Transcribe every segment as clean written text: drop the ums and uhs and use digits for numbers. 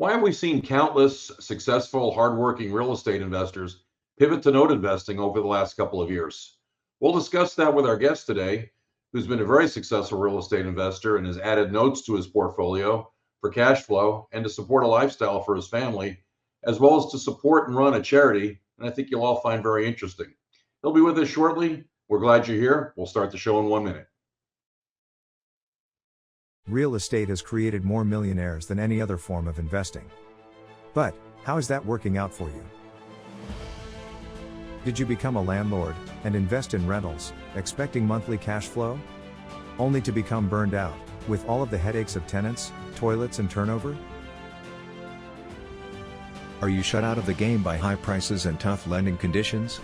Why have we seen countless successful, hardworking real estate investors pivot to note investing over the last couple of years? We'll discuss that with our guest today, who's been a very successful real estate investor and has added notes to his portfolio for cash flow and to support a lifestyle for his family, as well as to support and run a charity. And I think you'll all find very interesting. He'll be with us shortly. We're glad you're here. We'll start the show in 1 minute. Real estate has created more millionaires than any other form of investing. But, how is that working out for you? Did you become a landlord and invest in rentals, expecting monthly cash flow? Only to become burned out, with all of the headaches of tenants, toilets and turnover? Are you shut out of the game by high prices and tough lending conditions?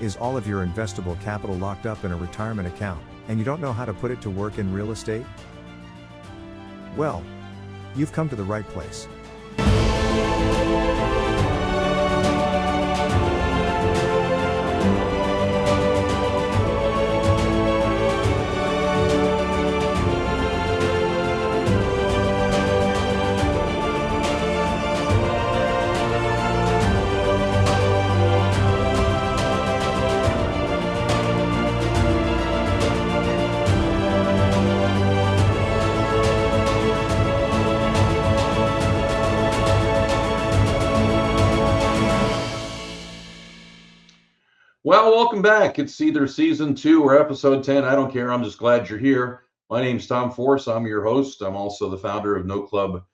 Is all of your investable capital locked up in a retirement account, and you don't know how to put it to work in real estate? Well, you've come to the right place. Well, welcome back. It's either season 2 or episode 10. I don't care. I'm just glad you're here. My name's Tom Force. I'm your host. I'm also the founder of Note Club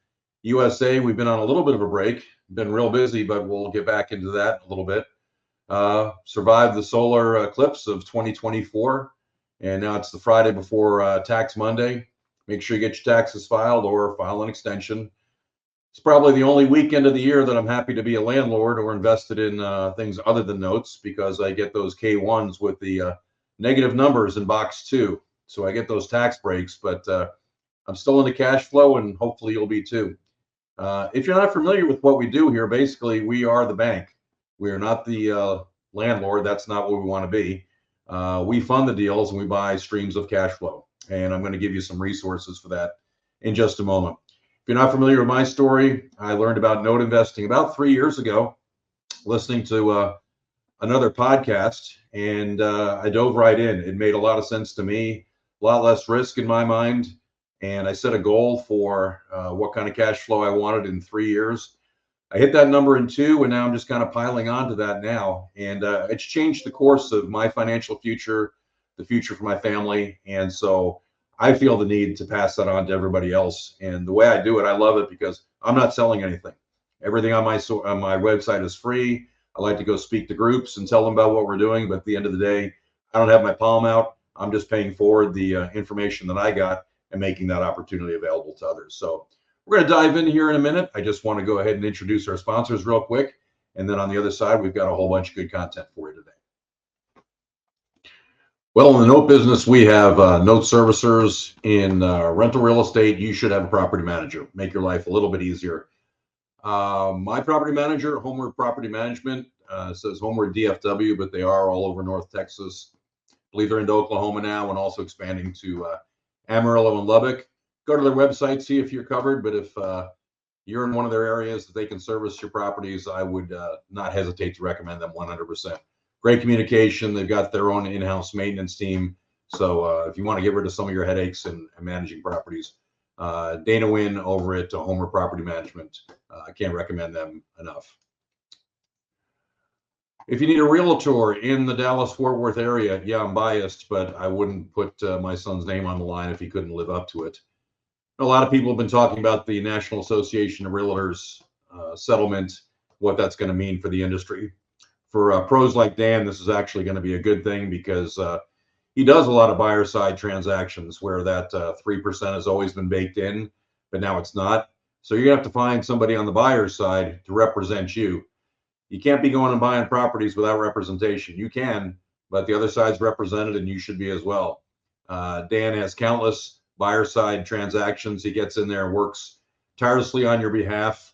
USA. We've been on a little bit of a break. Been real busy, but we'll get back into that a little bit. Survived the solar eclipse of 2024, and now it's the Friday before Tax Monday. Make sure you get your taxes filed or file an extension. It's probably the only weekend of the year that I'm happy to be a landlord or invested in things other than notes, because I get those K1s with the negative numbers in box 2. So I get those tax breaks, but I'm still into cash flow, and hopefully you'll be too. If you're not familiar with what we do here, basically we are the bank. We are not the landlord. That's not what we want to be. We fund the deals and we buy streams of cash flow. And I'm going to give you some resources for that in just a moment. If you're not familiar with my story, I learned about note investing about 3 years ago, listening to another podcast, and I dove right in. It made a lot of sense to me, a lot less risk in my mind, and I set a goal for what kind of cash flow I wanted in 3 years. I hit that number in 2, and now I'm just kind of piling on to that now, and it's changed the course of my financial future, the future for my family, and so I feel the need to pass that on to everybody else. And the way I do it, I love it because I'm not selling anything. Everything on my website is free. I like to go speak to groups and tell them about what we're doing. But at the end of the day, I don't have my palm out. I'm just paying forward the information that I got and making that opportunity available to others. So we're going to dive in here in a minute. I just want to go ahead and introduce our sponsors real quick. And then on the other side, we've got a whole bunch of good content for you today. Well, in the note business, we have note servicers. In rental real estate, you should have a property manager. Make your life a little bit easier. My property manager, Homeward Property Management, says Homeward DFW, but they are all over North Texas. I believe they're into Oklahoma now and also expanding to Amarillo and Lubbock. Go to their website, see if you're covered. But if you're in one of their areas that they can service your properties, I would not hesitate to recommend them 100%. Great communication. They've got their own in-house maintenance team. So if you want to get rid of some of your headaches and managing properties, Dana Wynn over at Homer Property Management, I can't recommend them enough. If you need a realtor in the Dallas-Fort Worth area, yeah, I'm biased, but I wouldn't put my son's name on the line if he couldn't live up to it. A lot of people have been talking about the National Association of Realtors settlement, what that's going to mean for the industry. For pros like Dan, this is actually going to be a good thing because he does a lot of buyer side transactions where that 3% has always been baked in, but now it's not. So you're going to have to find somebody on the buyer's side to represent you. You can't be going and buying properties without representation. You can, but the other side's represented and you should be as well. Dan has countless buyer side transactions. He gets in there and works tirelessly on your behalf.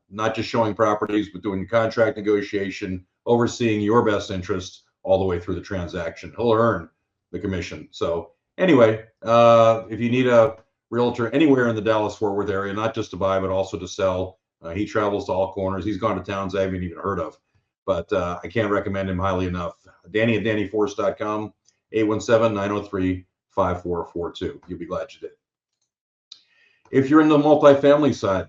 Not just showing properties, but doing contract negotiation, overseeing your best interest all the way through the transaction. He'll earn the commission. So anyway, if you need a realtor anywhere in the Dallas-Fort Worth area, not just to buy, but also to sell. He travels to all corners. He's gone to towns I haven't even heard of, but I can't recommend him highly enough. Danny at DannyForce.com, 817-903-5442. You'll be glad you did. If you're in the multifamily side,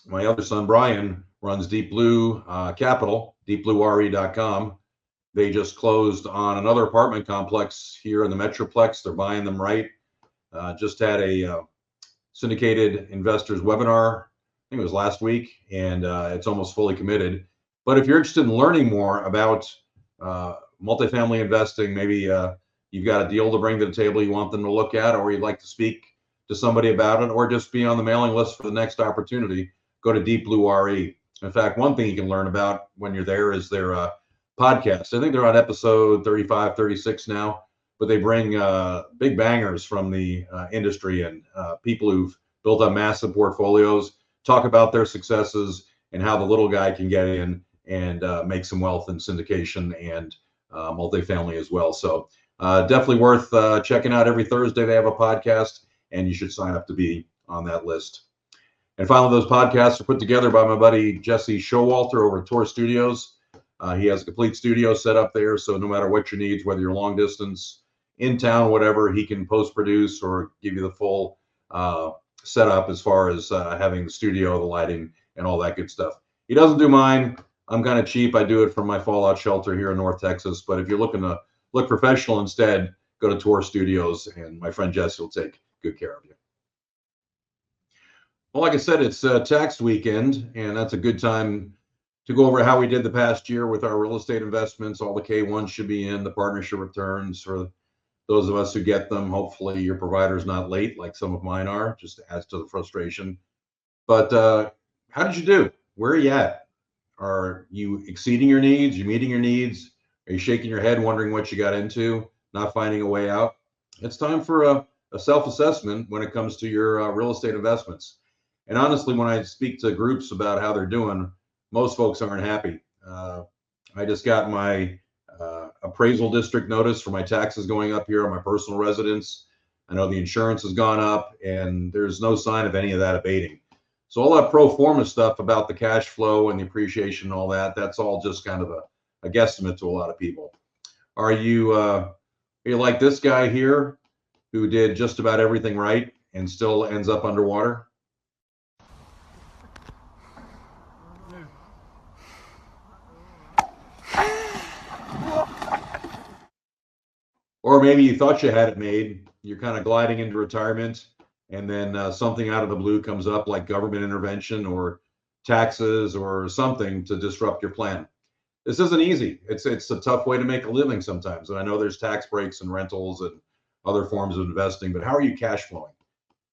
my other son, Brian, runs Deep Blue Capital, deepbluere.com. They just closed on another apartment complex here in the Metroplex. They're buying them right. Just had a syndicated investors webinar, I think it was last week, and it's almost fully committed. But if you're interested in learning more about multifamily investing, maybe you've got a deal to bring to the table you want them to look at, or you'd like to speak to somebody about it, or just be on the mailing list for the next opportunity, go to Deep Blue RE. In fact, one thing you can learn about when you're there is their podcast. I think they're on episode 35, 36 now, but they bring big bangers from the industry and people who've built up massive portfolios, talk about their successes and how the little guy can get in and make some wealth in syndication and multifamily as well. So definitely worth checking out. Every Thursday they have a podcast, and you should sign up to be on that list. And finally, those podcasts are put together by my buddy Jesse Showalter over at Tor Studios. He has a complete studio set up there, so no matter what your needs, whether you're long distance, in town, whatever, he can post-produce or give you the full setup as far as having the studio, the lighting, and all that good stuff. He doesn't do mine. I'm kind of cheap. I do it from my fallout shelter here in North Texas. But if you're looking to look professional instead, go to Tor Studios, and my friend Jesse will take good care of you. Well, like I said, it's tax weekend, and that's a good time to go over how we did the past year with our real estate investments. All the K1s should be in, the partnership returns for those of us who get them. Hopefully your provider's not late like some of mine are, just adds to the frustration. But how did you do? Where are you at? Are you exceeding your needs? Are you meeting your needs? Are you shaking your head wondering what you got into, not finding a way out? It's time for a self-assessment when it comes to your real estate investments. And honestly, when I speak to groups about how they're doing, most folks aren't happy. I just got my appraisal district notice for my taxes going up here on my personal residence. I know the insurance has gone up, and there's no sign of any of that abating. So all that pro forma stuff about the cash flow and the appreciation and all that, that's all just kind of a guesstimate to a lot of people. Are you like this guy here who did just about everything right and still ends up underwater? Or maybe you thought you had it made, you're kind of gliding into retirement, and then something out of the blue comes up like government intervention or taxes or something to disrupt your plan. This isn't easy. It's a tough way to make a living sometimes. And I know there's tax breaks and rentals and other forms of investing, but how are you cash flowing?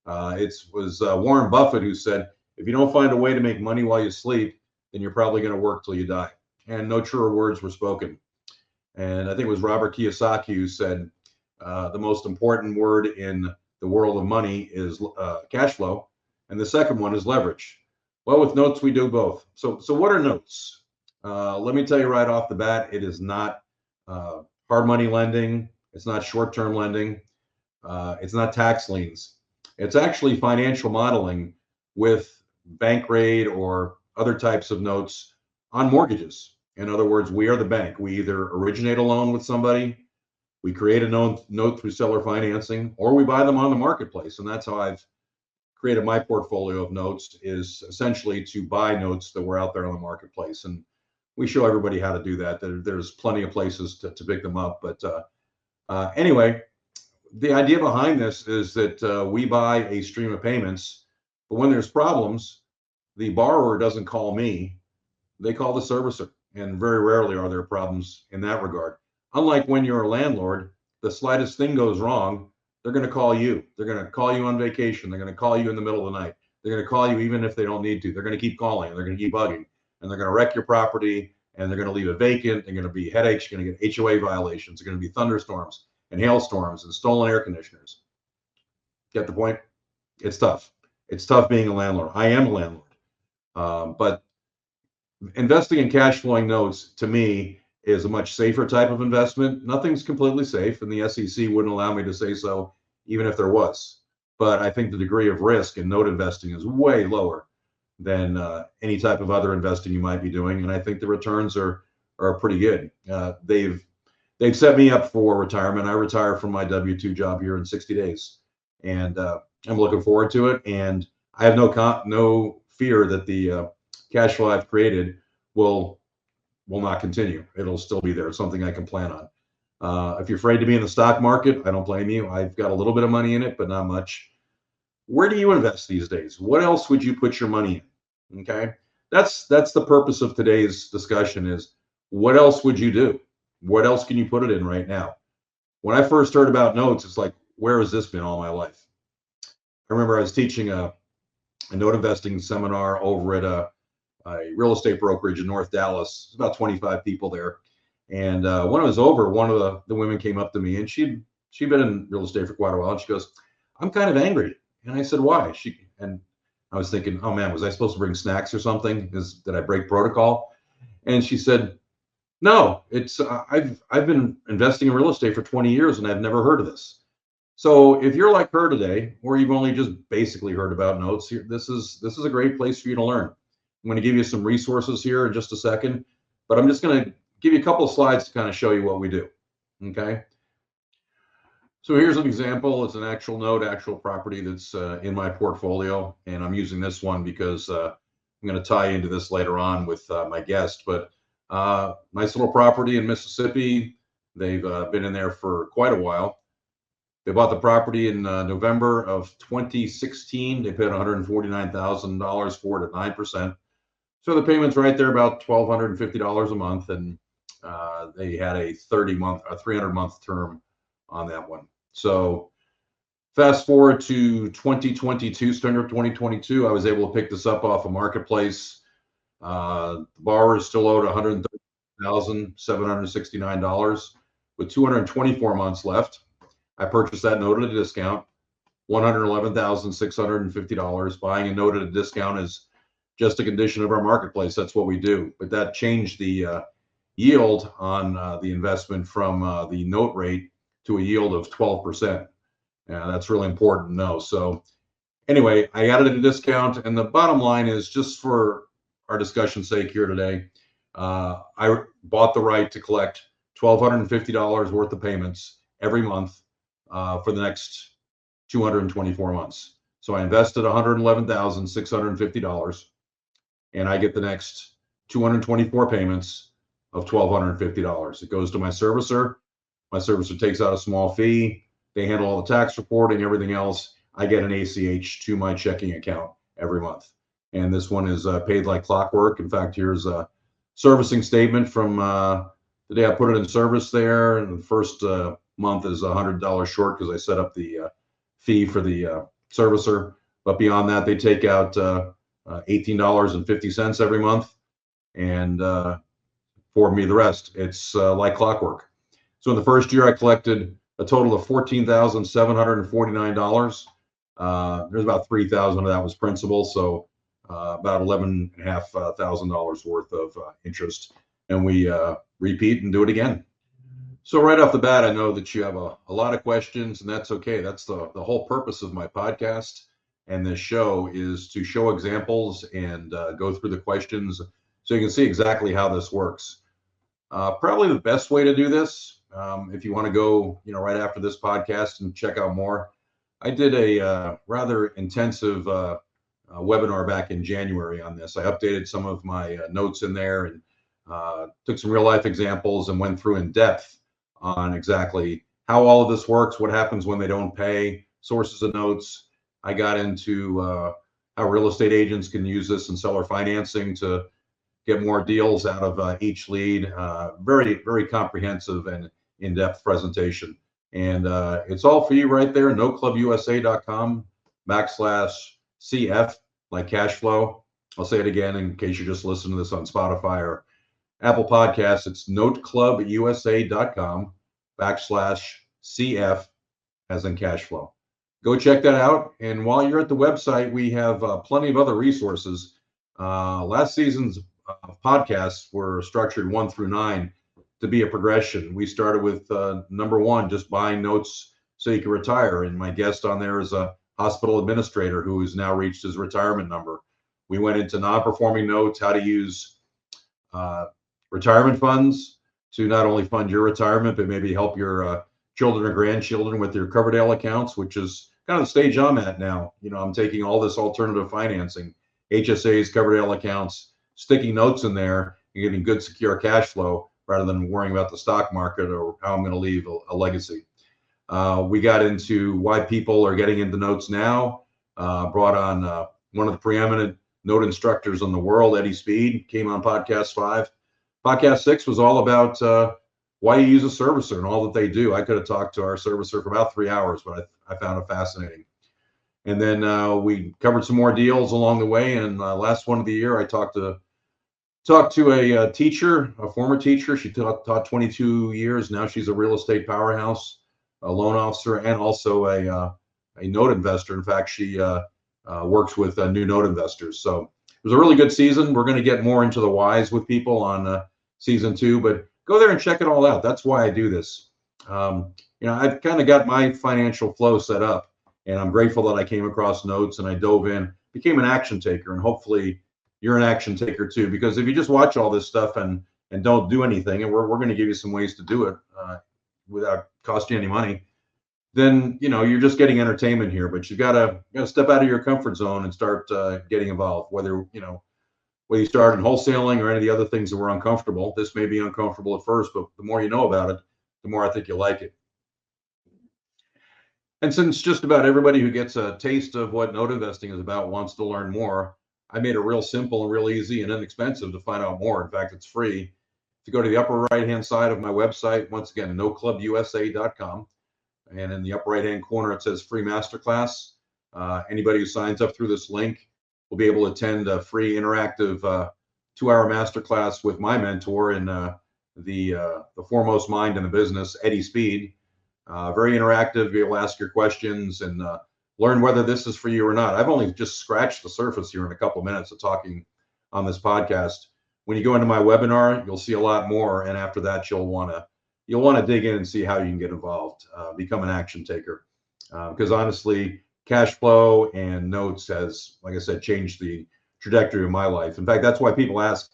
It was Warren Buffett who said, if you don't find a way to make money while you sleep, then you're probably going to work till you die. And no truer words were spoken. And I think it was Robert Kiyosaki who said the most important word in the world of money is cash flow, and the second one is leverage. Well, with notes, we do both. So what are notes? Let me tell you right off the bat, it is not hard money lending. It's not short-term lending. It's not tax liens. It's actually financial modeling with Bankrate or other types of notes on mortgages. In other words, we are the bank. We either originate a loan with somebody, we create a note through seller financing, or we buy them on the marketplace. And that's how I've created my portfolio of notes, is essentially to buy notes that were out there on the marketplace. And we show everybody how to do that. There's plenty of places to pick them up. But anyway, the idea behind this is that we buy a stream of payments, but when there's problems, the borrower doesn't call me, they call the servicer. And very rarely are there problems in that regard. Unlike when you're a landlord, the slightest thing goes wrong, they're going to call you. They're going to call you on vacation. They're going to call you in the middle of the night. They're going to call you even if they don't need to. They're going to keep calling. They're going to keep bugging. And they're going to wreck your property. And they're going to leave it vacant. They're going to be headaches. You're going to get HOA violations. They're going to be thunderstorms and hailstorms and stolen air conditioners. Get the point? It's tough. It's tough being a landlord. I am a landlord. But investing in cash flowing notes, to me, is a much safer type of investment. Nothing's completely safe, and the SEC wouldn't allow me to say so, even if there was. but I think the degree of risk in note investing is way lower than any type of other investing you might be doing, and I think the returns are pretty good. They've set me up for retirement. I retire from my W-2 job here in 60 days, and I'm looking forward to it. And I have no fear that the cash flow I've created will not continue. It'll still be there. It's something I can plan on. If you're afraid to be in the stock market, I don't blame you. I've got a little bit of money in it, but not much. Where do you invest these days? What else would you put your money in? Okay, that's the purpose of today's discussion. Is what else would you do? What else can you put it in right now? When I first heard about notes, it's like, where has this been all my life? I remember I was teaching a note investing seminar over at a real estate brokerage in North Dallas. There's about 25 people there. And when it was over, one of the women came up to me, and she'd been in real estate for quite a while. And she goes, "I'm kind of angry." And I said, "Why?" And I was thinking, oh man, was I supposed to bring snacks or something? Did I break protocol? And she said, "No, it's I've been investing in real estate for 20 years and I've never heard of this." So if you're like her today, or you've only just basically heard about notes, here, this is a great place for you to learn. I'm going to give you some resources here in just a second, but I'm just going to give you a couple of slides to kind of show you what we do. Okay. So here's an example. It's an actual note, actual property that's in my portfolio, and I'm using this one because I'm going to tie into this later on with my guest. But nice little property in Mississippi. They've been in there for quite a while. They bought the property in November of 2016. They paid $149,000 for it at 9%. So the payment's right there about $1,250 a month, and they had a 300-month term on that one. So fast forward to 2022, September 2022, I was able to pick this up off a marketplace. The borrower is still owed $130,769 with 224 months left. I purchased that note at a discount, $111,650. Buying a note at a discount is just a condition of our marketplace. That's what we do. But that changed the yield on the investment from the note rate to a yield of 12%. That's really important to know. So anyway, I got it at a discount, and the bottom line is, just for our discussion's sake here today, I bought the right to collect $1,250 worth of payments every month for the next 224 months. So I invested $111,650, and I get the next 224 payments of $1,250. It goes to my servicer. My servicer takes out a small fee. They handle all the tax reporting, everything else. I get an ACH to my checking account every month. And this one is paid like clockwork. In fact, here's a servicing statement from the day I put it in service there. And the first month is $100 short because I set up the fee for the servicer. But beyond that, they take out $18.50 every month, and for me the rest. It's like clockwork. So in the first year, I collected a total of $14,749. There's about $3,000 of that was principal, so about $11,500 worth of interest, and we repeat and do it again. So right off the bat, I know that you have a lot of questions, and that's okay. That's the whole purpose of my podcast and this show, is to show examples and go through the questions so you can see exactly how this works. Probably the best way to do this, if you want to go, right after this podcast and check out more. I did a rather intensive webinar back in January on this. I updated some of my notes in there and took some real life examples and went through in depth on exactly how all of this works, what happens when they don't pay, sources of notes. I got into how real estate agents can use this in seller financing to get more deals out of each lead. Very, very comprehensive and in-depth presentation. And it's all for you right there, noteclubusa.com/CF, like cash flow. I'll say it again in case you're just listening to this on Spotify or Apple Podcasts. It's noteclubusa.com/CF, as in cash flow. Go check that out. And while you're at the website, we have plenty of other resources. Last season's podcasts were structured 1 through 9 to be a progression. We started with number 1, just buying notes so you can retire. And my guest on there is a hospital administrator who has now reached his retirement number. We went into non-performing notes, how to use retirement funds to not only fund your retirement, but maybe help your children or grandchildren with their Coverdale accounts, which is kind of the stage I'm at now. I'm taking all this alternative financing, HSAs, Coverdale accounts, sticking notes in there and getting good secure cash flow rather than worrying about the stock market or how I'm going to leave a legacy. We got into why people are getting into notes now, brought on one of the preeminent note instructors in the world, Eddie Speed, came on podcast 5. Podcast 6 was all about why you use a servicer and all that they do. I could have talked to our servicer for about 3 hours, but I found it fascinating. And then we covered some more deals along the way. And last one of the year, I talked to a teacher, a former teacher. She taught 22 years. Now she's a real estate powerhouse, a loan officer, and also a note investor. In fact, she works with new note investors. So it was a really good season. We're going to get more into the whys with people on season 2, but go there and check it all out. That's why I do this. I've kind of got my financial flow set up, and I'm grateful that I came across notes and I dove in, became an action taker, and hopefully you're an action taker too. Because if you just watch all this stuff and don't do anything, and we're going to give you some ways to do it without costing you any money, then you're just getting entertainment here. But you gotta step out of your comfort zone and start getting involved. Whether you start in wholesaling or any of the other things that were uncomfortable. This may be uncomfortable at first, but the more you know about it, the more I think you'll like it. And since just about everybody who gets a taste of what note investing is about wants to learn more, I made it real simple and real easy and inexpensive to find out more. In fact, it's free. To go to the upper right-hand side of my website, once again, noclubusa.com. And in the upper right-hand corner, it says free masterclass. Anybody who signs up through this link will be able to attend a free interactive 2-hour masterclass with my mentor and the foremost mind in the business, Eddie Speed. Very interactive. Be able to ask your questions and learn whether this is for you or not. I've only just scratched the surface here in a couple of minutes of talking on this podcast. When you go into my webinar, you'll see a lot more, and after that, you'll want to dig in and see how you can get involved, become an action taker. Because honestly, cash flow and notes has, like I said, changed the trajectory of my life. In fact, that's why people ask,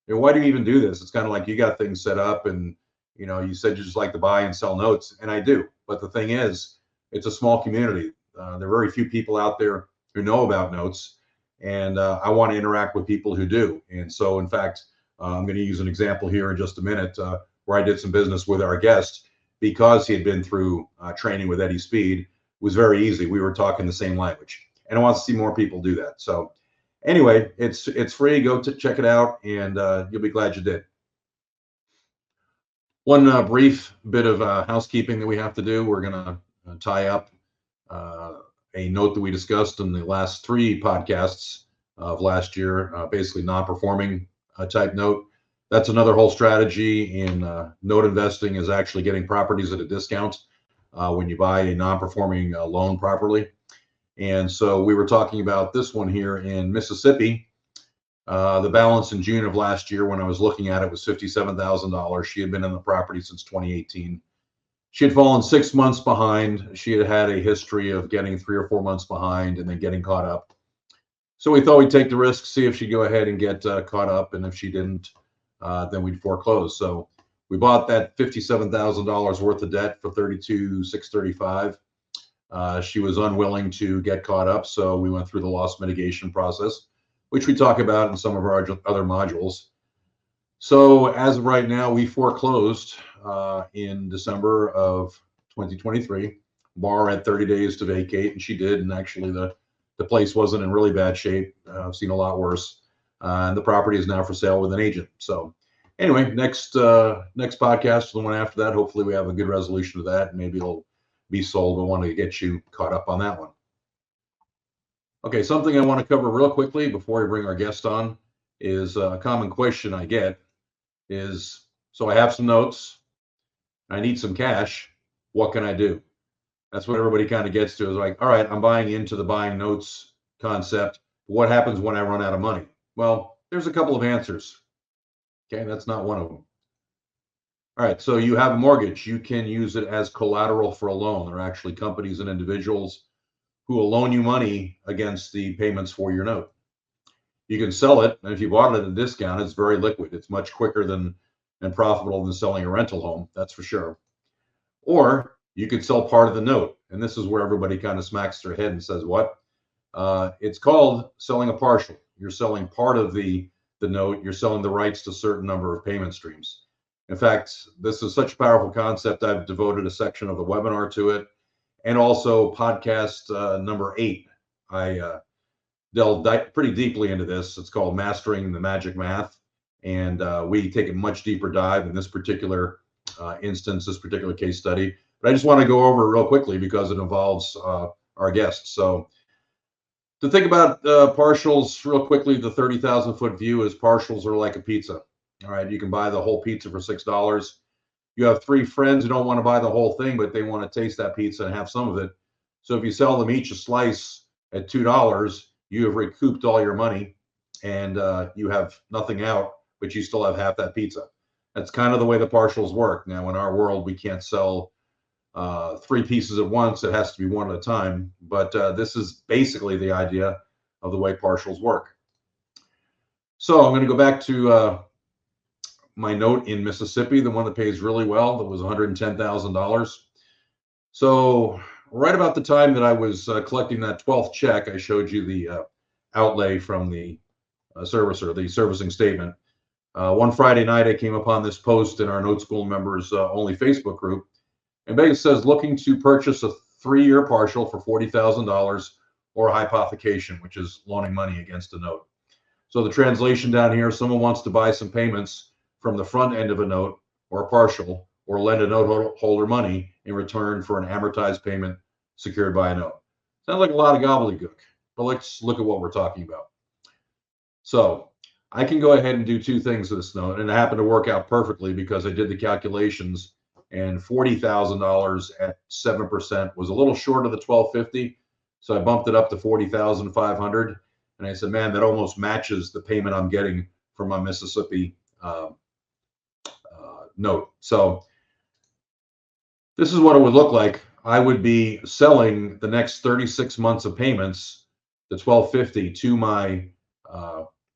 why do you even do this? It's kind of like you got things set up and you said you just like to buy and sell notes, and I do. But the thing is, it's a small community. There are very few people out there who know about notes, and I want to interact with people who do. And so, in fact, I'm going to use an example here in just a minute where I did some business with our guest because he had been through training with Eddie Speed. It was very easy. We were talking the same language, and I want to see more people do that. So anyway, it's free. Go to check it out, and you'll be glad you did. One brief bit of housekeeping that we have to do. We're going to tie up a note that we discussed in the last 3 podcasts of last year, basically non-performing type note. That's another whole strategy in note investing, is actually getting properties at a discount when you buy a non-performing loan properly. And so we were talking about this one here in Mississippi. The balance in June of last year, when I was looking at it, was $57,000. She had been in the property since 2018. She had fallen 6 months behind. She had had a history of getting 3 or 4 months behind and then getting caught up. So we thought we'd take the risk, see if she'd go ahead and get caught up. And if she didn't, then we'd foreclose. So we bought that $57,000 worth of debt for $32,635. She was unwilling to get caught up. So we went through the loss mitigation process, which we talk about in some of our other modules. So as of right now, we foreclosed in December of 2023. Bar had 30 days to vacate, and she did. And actually, the place wasn't in really bad shape. I've seen a lot worse. And the property is now for sale with an agent. So anyway, next podcast, the one after that, hopefully we have a good resolution to that. And maybe it'll be sold. I want to get you caught up on that one. Okay, something I want to cover real quickly before we bring our guest on is a common question I get is, so I have some notes, I need some cash, what can I do? That's what everybody kind of gets to, is like, all right, I'm buying into the buying notes concept. What happens when I run out of money? Well, there's a couple of answers. Okay, that's not one of them. All right, so you have a mortgage. You can use it as collateral for a loan. There are actually companies and individuals who will loan you money against the payments for your note. You can sell it, and if you bought it at a discount, it's very liquid. It's much quicker than and profitable than selling a rental home, that's for sure. Or you could sell part of the note, and this is where everybody kind of smacks their head and says, "What?" It's called selling a partial. You're selling part of the note. You're selling the rights to a certain number of payment streams. In fact, this is such a powerful concept. I've devoted a section of the webinar to it, and also podcast number 8. I delved pretty deeply into this. It's called Mastering the Magic Math, and we take a much deeper dive in this particular instance, this particular case study. But I just want to go over it real quickly because it involves our guests. So to think about partials real quickly, the 30,000 foot view is partials are like a pizza. All right, you can buy the whole pizza for $6. You have 3 friends who don't want to buy the whole thing, but they want to taste that pizza and have some of it. So if you sell them each a slice at $2, you have recouped all your money, and you have nothing out, but you still have half that pizza. That's kind of the way the partials work. Now, in our world, we can't sell 3 pieces at once. It has to be one at a time. But this is basically the idea of the way partials work. So I'm going to go back to my note in Mississippi, the one that pays really well, that was $110,000. So right about the time that I was collecting that 12th check, I showed you the outlay from the servicer, the servicing statement. One Friday night, I came upon this post in our Note School members only Facebook group. And basically says, looking to purchase a 3-year partial for $40,000 or a hypothecation, which is loaning money against a note. So the translation down here, someone wants to buy some payments from the front end of a note or a partial, or lend a note holder money in return for an amortized payment secured by a note. Sounds like a lot of gobbledygook, but let's look at what we're talking about. So I can go ahead and do 2 things with this note, and it happened to work out perfectly because I did the calculations, and $40,000 at 7% was a little short of the $1,250. So I bumped it up to $40,500. And I said, man, that almost matches the payment I'm getting from my Mississippi note. So this is what it would look like. I would be selling the next 36 months of payments, the $1,250, to my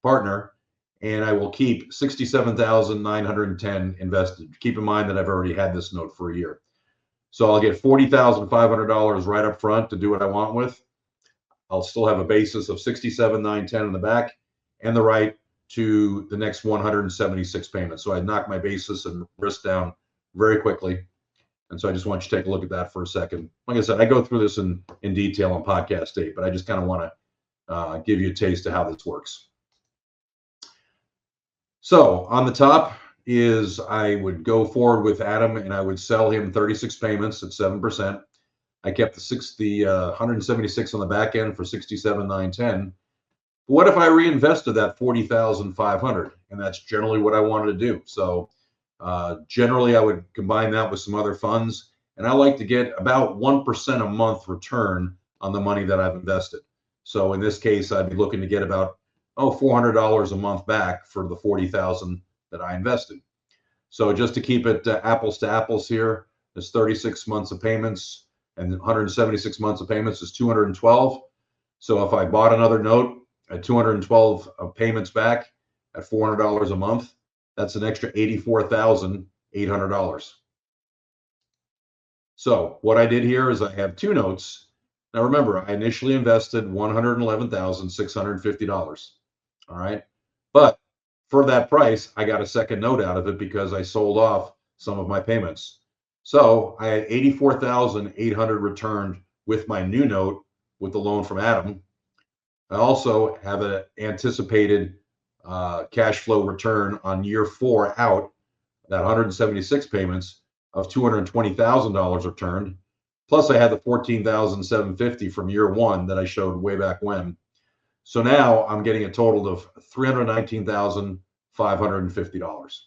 partner, and I will keep $67,910 invested. Keep in mind that I've already had this note for a year. So I'll get $40,500 right up front to do what I want with. I'll still have a basis of $67,910 in the back and the right to the next 176 payments. So I knock my basis and risk down very quickly. And so I just want you to take a look at that for a second. Like I said, I go through this in detail on podcast 8, but I just kind of want to give you a taste of how this works. So on the top is I would go forward with Adam and I would sell him 36 payments at 7%. I kept the 176 on the back end for $67,910. What if I reinvested that $40,500? And that's generally what I wanted to do. So generally I would combine that with some other funds, and I like to get about 1% a month return on the money that I've invested. So in this case, I'd be looking to get about $400 a month back for the $40,000 that I invested. So just to keep it apples to apples here, there's 36 months of payments, and 176 months of payments is 212. So if I bought another note at 212 payments back at $400 a month, that's an extra $84,800. So what I did here is I have 2 notes. Now remember, I initially invested $111,650. All right. But for that price, I got a second note out of it because I sold off some of my payments. So I had $84,800 returned with my new note with the loan from Adam. I also have an anticipated cash flow return on year 4 out, that 176 payments of $220,000 returned. Plus I had the $14,750 from year 1 that I showed way back when. So now I'm getting a total of $319,550.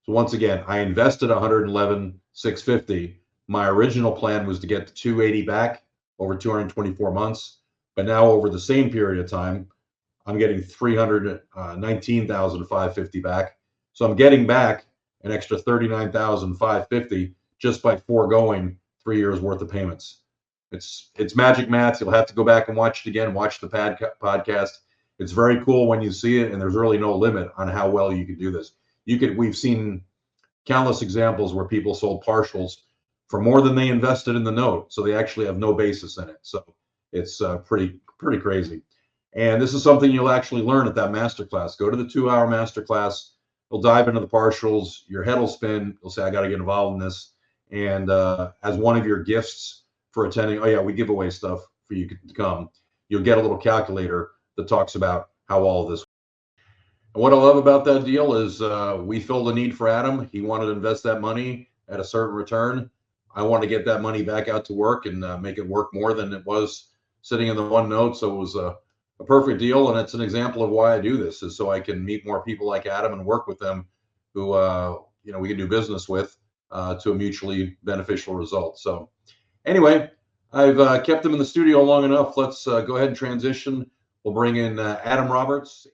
So once again, I invested $111,650. My original plan was to get the $280 back over 224 months, but now over the same period of time, I'm getting $319,550 back. So I'm getting back an extra $39,550 just by foregoing 3 years worth of payments. It's magic math. You'll have to go back and watch it again. Watch the podcast. It's very cool when you see it, and there's really no limit on how well you can do this. We've seen countless examples where people sold partials for more than they invested in the note, so they actually have no basis in it. So it's pretty crazy. And this is something you'll actually learn at that masterclass. Go to the 2-hour masterclass. You'll dive into the partials. Your head will spin. You'll say, "I got to get involved in this." And as one of your gifts for attending, oh yeah, we give away stuff for you to come. You'll get a little calculator that talks about how all of this. And what I love about that deal is we filled a need for Adam. He wanted to invest that money at a certain return. I want to get that money back out to work and make it work more than it was sitting in the one note. So it was a perfect deal, and it's an example of why I do this, is so I can meet more people like Adam and work with them who we can do business with to a mutually beneficial result. So anyway, I've kept them in the studio long enough. Let's go ahead and transition. We'll bring in Adam Roberts.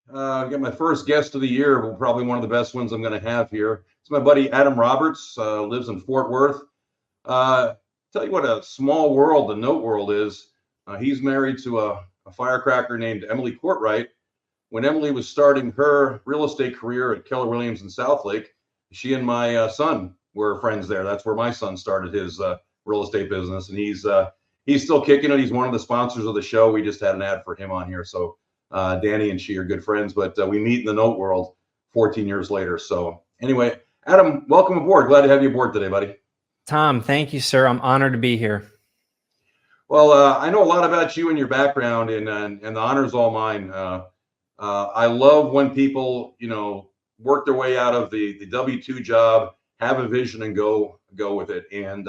I've got my first guest of the year, probably one of the best ones I'm going to have here. It's my buddy Adam Roberts, lives in Fort Worth. Tell you what a small world the note world is. He's married to a firecracker named Emily Courtright. When Emily was starting her real estate career at Keller Williams in Southlake, she and my son were friends there. That's where my son started his real estate business, and he's still kicking it. He's one of the sponsors of the show. We just had an ad for him on here. So Danny and she are good friends, but we meet in the note world 14 years later. So anyway, Adam, welcome aboard. Glad to have you aboard today, buddy. Tom, thank you, sir. I'm honored to be here. Well, I know a lot about you and your background, and the honor is all mine. I love when people, work their way out of the W-2 job, have a vision, and go with it. And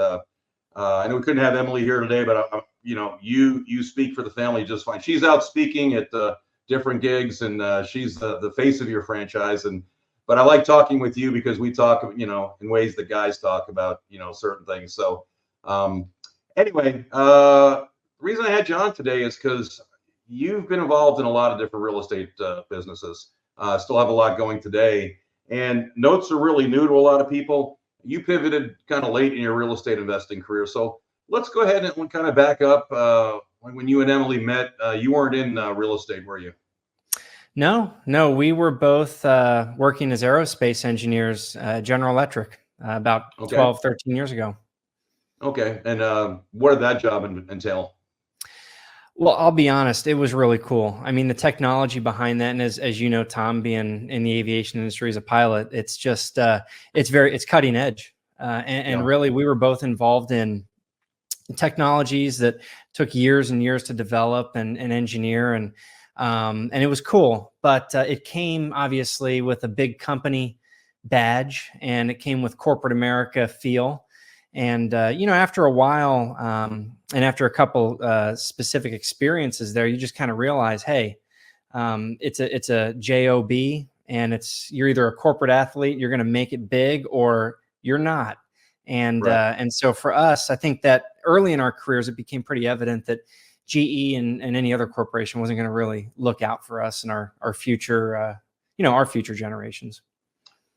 I know we couldn't have Emily here today, but you speak for the family just fine. She's out speaking at different gigs, and she's the face of your franchise. But I like talking with you because we talk, in ways that guys talk about, certain things. So anyway, the reason I had you on today is because you've been involved in a lot of different real estate businesses. Still have a lot going today. And notes are really new to a lot of people. You pivoted kind of late in your real estate investing career. So let's go ahead and kind of back up. When you and Emily met, you weren't in real estate, were you? No, we were both working as aerospace engineers, General Electric, about 12, 13 years ago. Okay. And what did that job entail? Well, I'll be honest, it was really cool. I mean, the technology behind that, and as you know, Tom, being in the aviation industry as a pilot, it's just, it's cutting edge. And really, we were both involved in technologies that took years and years to develop and engineer. And it was cool, but it came obviously with a big company badge, and it came with corporate America feel. And, after a while, and after a couple specific experiences there, you just kind of realize, hey, it's a job, and you're either a corporate athlete, you're going to make it big, or you're not. And right. And so for us, I think that early in our careers, it became pretty evident that GE and any other corporation wasn't going to really look out for us and our future, our future generations.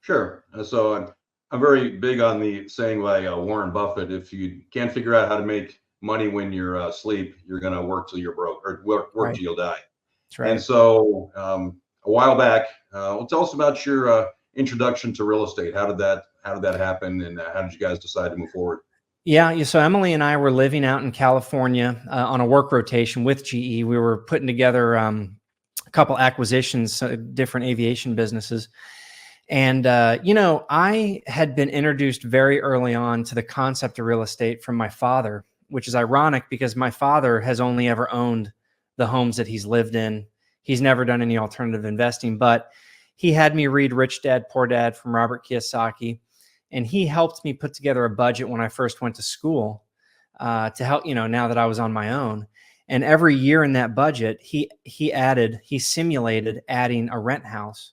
Sure. So I'm very big on the saying by Warren Buffett: if you can't figure out how to make money when you're asleep, you're going to work till you're broke, or work right. till you'll die. That's right. And so a while back, well, tell us about your introduction to real estate. How did that happen, and how did you guys decide to move forward? Yeah. So Emily and I were living out in California on a work rotation with GE. We were putting together a couple acquisitions, different aviation businesses. And, I had been introduced very early on to the concept of real estate from my father, which is ironic because my father has only ever owned the homes that he's lived in. He's never done any alternative investing, but he had me read Rich Dad, Poor Dad from Robert Kiyosaki. And he helped me put together a budget when I first went to school to help, now that I was on my own. And every year in that budget, he simulated adding a rent house.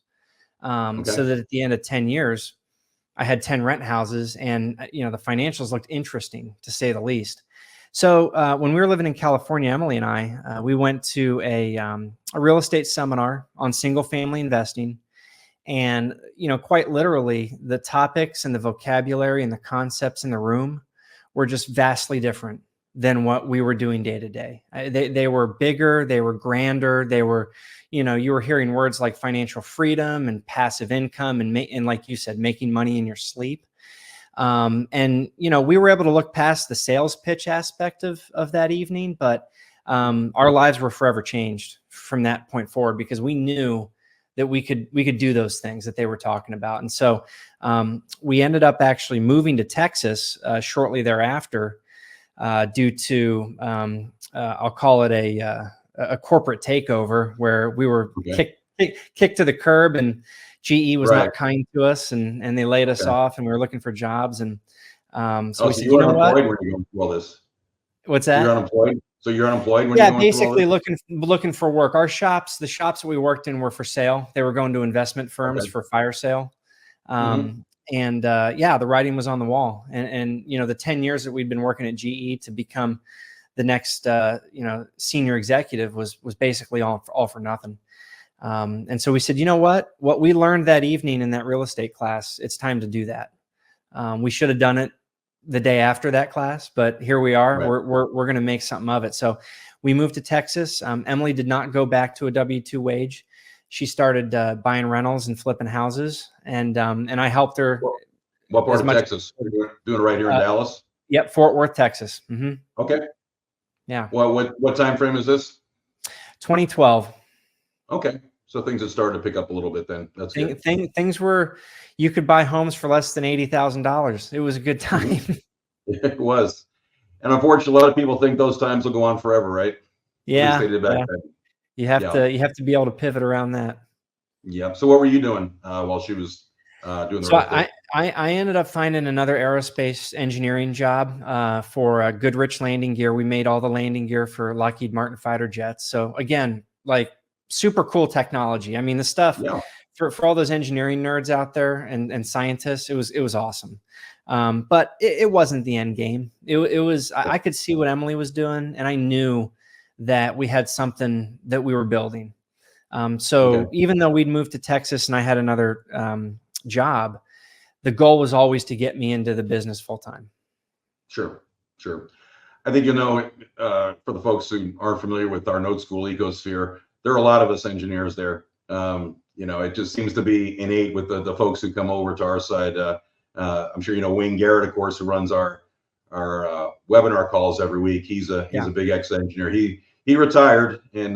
So that at the end of 10 years, I had 10 rent houses, and, the financials looked interesting, to say the least. So when we were living in California, Emily and I, we went to a real estate seminar on single family investing. And, quite literally, the topics and the vocabulary and the concepts in the room were just vastly different than what we were doing day to day. They were bigger, they were grander, they were, you were hearing words like financial freedom and passive income and like you said, making money in your sleep. And we were able to look past the sales pitch aspect of that evening, but our lives were forever changed from that point forward, because we knew that we could do those things that they were talking about. And so we ended up actually moving to Texas shortly thereafter due to I'll call it a corporate takeover, where we were kicked to the curb, and GE was not kind to us, and they laid us off, and we were looking for jobs. And so we said, you were unemployed when you're going through all this. What's that? You're unemployed. So you're unemployed when you're going basically looking for work. The shops that we worked in were for sale. They were going to investment firms for fire sale. And the writing was on the wall. And the 10 years that we'd been working at GE to become the next senior executive was basically all for nothing. And so we said, what we learned that evening in that real estate class, it's time to do that. We should have done it the day after that class, but here we are. Right. We're going to make something of it. So we moved to Texas. Emily did not go back to a W-2 wage. She started buying rentals and flipping houses, and I helped her. What part of Texas? Doing it right here in Dallas? Yep, Fort Worth, Texas. Mm-hmm. Okay. Yeah. Well, what time frame is this? 2012. Okay. So things had started to pick up a little bit then. That's good. Things were, you could buy homes for less than $80,000. It was a good time. It was. And unfortunately, a lot of people think those times will go on forever, right? Yeah. You have to be able to pivot around that. Yeah. So what were you doing while she was doing the So I ended up finding another aerospace engineering job for Goodrich Landing Gear. We made all the landing gear for Lockheed Martin fighter jets. So again, like, super cool technology. I mean, the stuff for all those engineering nerds out there and scientists, it was awesome. But it wasn't the end game. It was, I could see what Emily was doing, and I knew that we had something that we were building. Even though we'd moved to Texas and I had another job, the goal was always to get me into the business full time. Sure. I think, for the folks who aren't familiar with our Note School ecosphere, there are a lot of us engineers there. It just seems to be innate with the folks who come over to our side. I'm sure Wayne Garrett, of course, who runs our webinar calls every week. He's a big ex-engineer. He retired and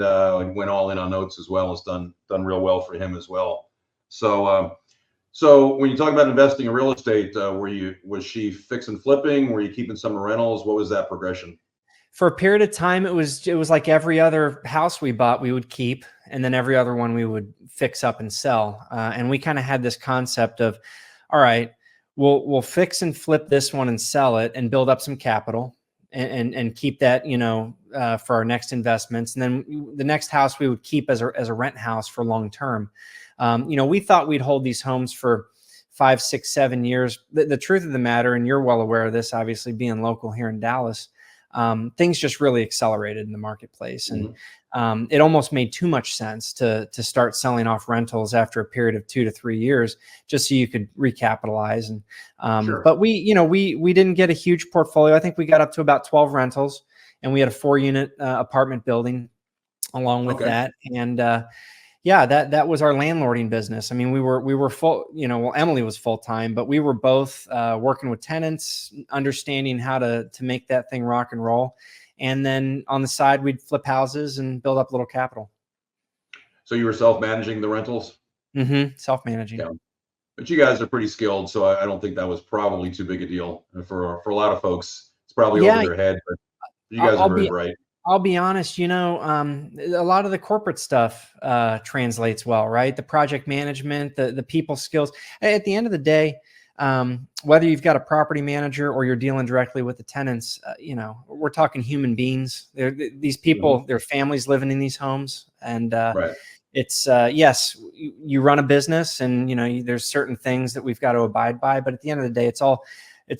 went all in on notes as well. It's done real well for him as well. So when you talk about investing in real estate, was she fix and flipping? Were you keeping some rentals? What was that progression? For a period of time, it was like every other house we bought, we would keep, and then every other one we would fix up and sell. And we kind of had this concept of, all right, we'll fix and flip this one and sell it and build up some capital and keep that, for our next investments. And then the next house we would keep as a rent house for long term. We thought we'd hold these homes for 5, 6, 7 years. The truth of the matter, and you're well aware of this, obviously being local here in Dallas, things just really accelerated in the marketplace. And it almost made too much sense to start selling off rentals after a period of 2 to 3 years, just so you could recapitalize. And but we didn't get a huge portfolio. I think we got up to about 12 rentals, and we had a 4-unit apartment building along with that. And that was our landlording business. I mean, we were full, Emily was full time, but we were both working with tenants, understanding how to make that thing rock and roll. And then on the side, we'd flip houses and build up a little capital. So you were self-managing the rentals? Mm-hmm. Self-managing. Yeah. But you guys are pretty skilled, so I don't think that was probably too big a deal for a lot of folks. It's probably over their head, but you guys are very bright. I'll be honest, a lot of the corporate stuff translates well, right? The project management, the people skills. At the end of the day, whether you've got a property manager or you're dealing directly with the tenants, we're talking human beings. These people, their families living in these homes. And it's, yes, you run a business and, there's certain things that we've got to abide by. But at the end of the day, it's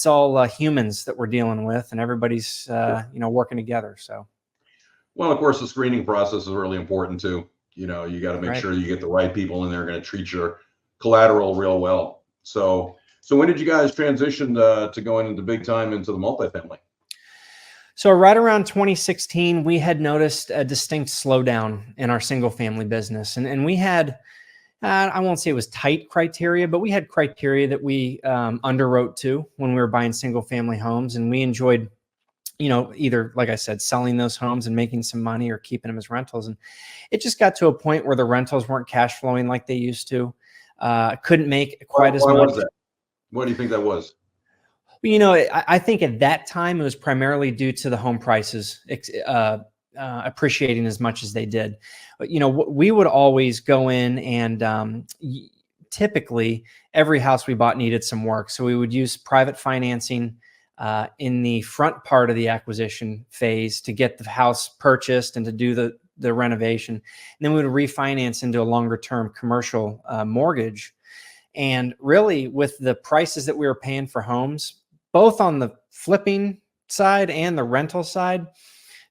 all humans that we're dealing with, and everybody's, working together. So. Well, of course, the screening process is really important too. You got to make sure you get the right people in there going to treat your collateral real well. So when did you guys transition to going into big time into the multifamily? So right around 2016, we had noticed a distinct slowdown in our single family business. And we had, I won't say it was tight criteria, but we had criteria that we underwrote to when we were buying single family homes. And we enjoyed, either, like I said, selling those homes and making some money or keeping them as rentals. And it just got to a point where the rentals weren't cash flowing like they used to. Couldn't make quite as much. Why was that? What do you think that was? I think at that time it was primarily due to the home prices appreciating as much as they did. But, we would always go in and typically every house we bought needed some work. So we would use private financing in the front part of the acquisition phase to get the house purchased and to do the renovation. And then we would refinance into a longer term commercial mortgage. And really, with the prices that we were paying for homes, both on the flipping side and the rental side,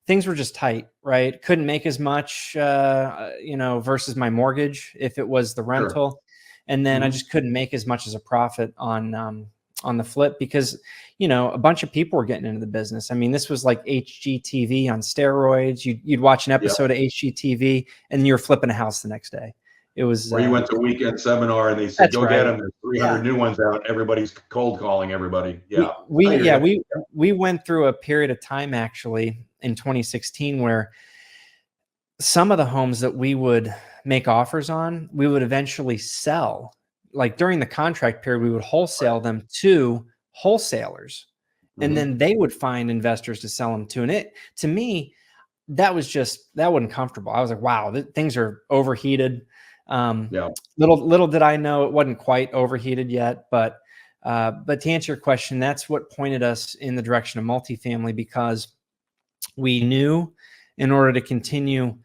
things were just tight, right? Couldn't make as much, versus my mortgage if it was the rental. Sure. And then I just couldn't make as much as a profit on the flip because, a bunch of people were getting into the business. I mean, this was like HGTV on steroids. You'd watch an episode of HGTV and you were flipping a house the next day. It was where you went to a weekend seminar and they said, go get them. There's 300 new ones out. Everybody's cold calling everybody. Yeah. We went through a period of time actually in 2016 where some of the homes that we would make offers on, we would eventually sell. Like during the contract period, we would wholesale them to wholesalers and then they would find investors to sell them to. And to me, that wasn't comfortable. I was like, wow, things are overheated. Little did I know it wasn't quite overheated yet, but to answer your question, that's what pointed us in the direction of multifamily, because we knew in order to continue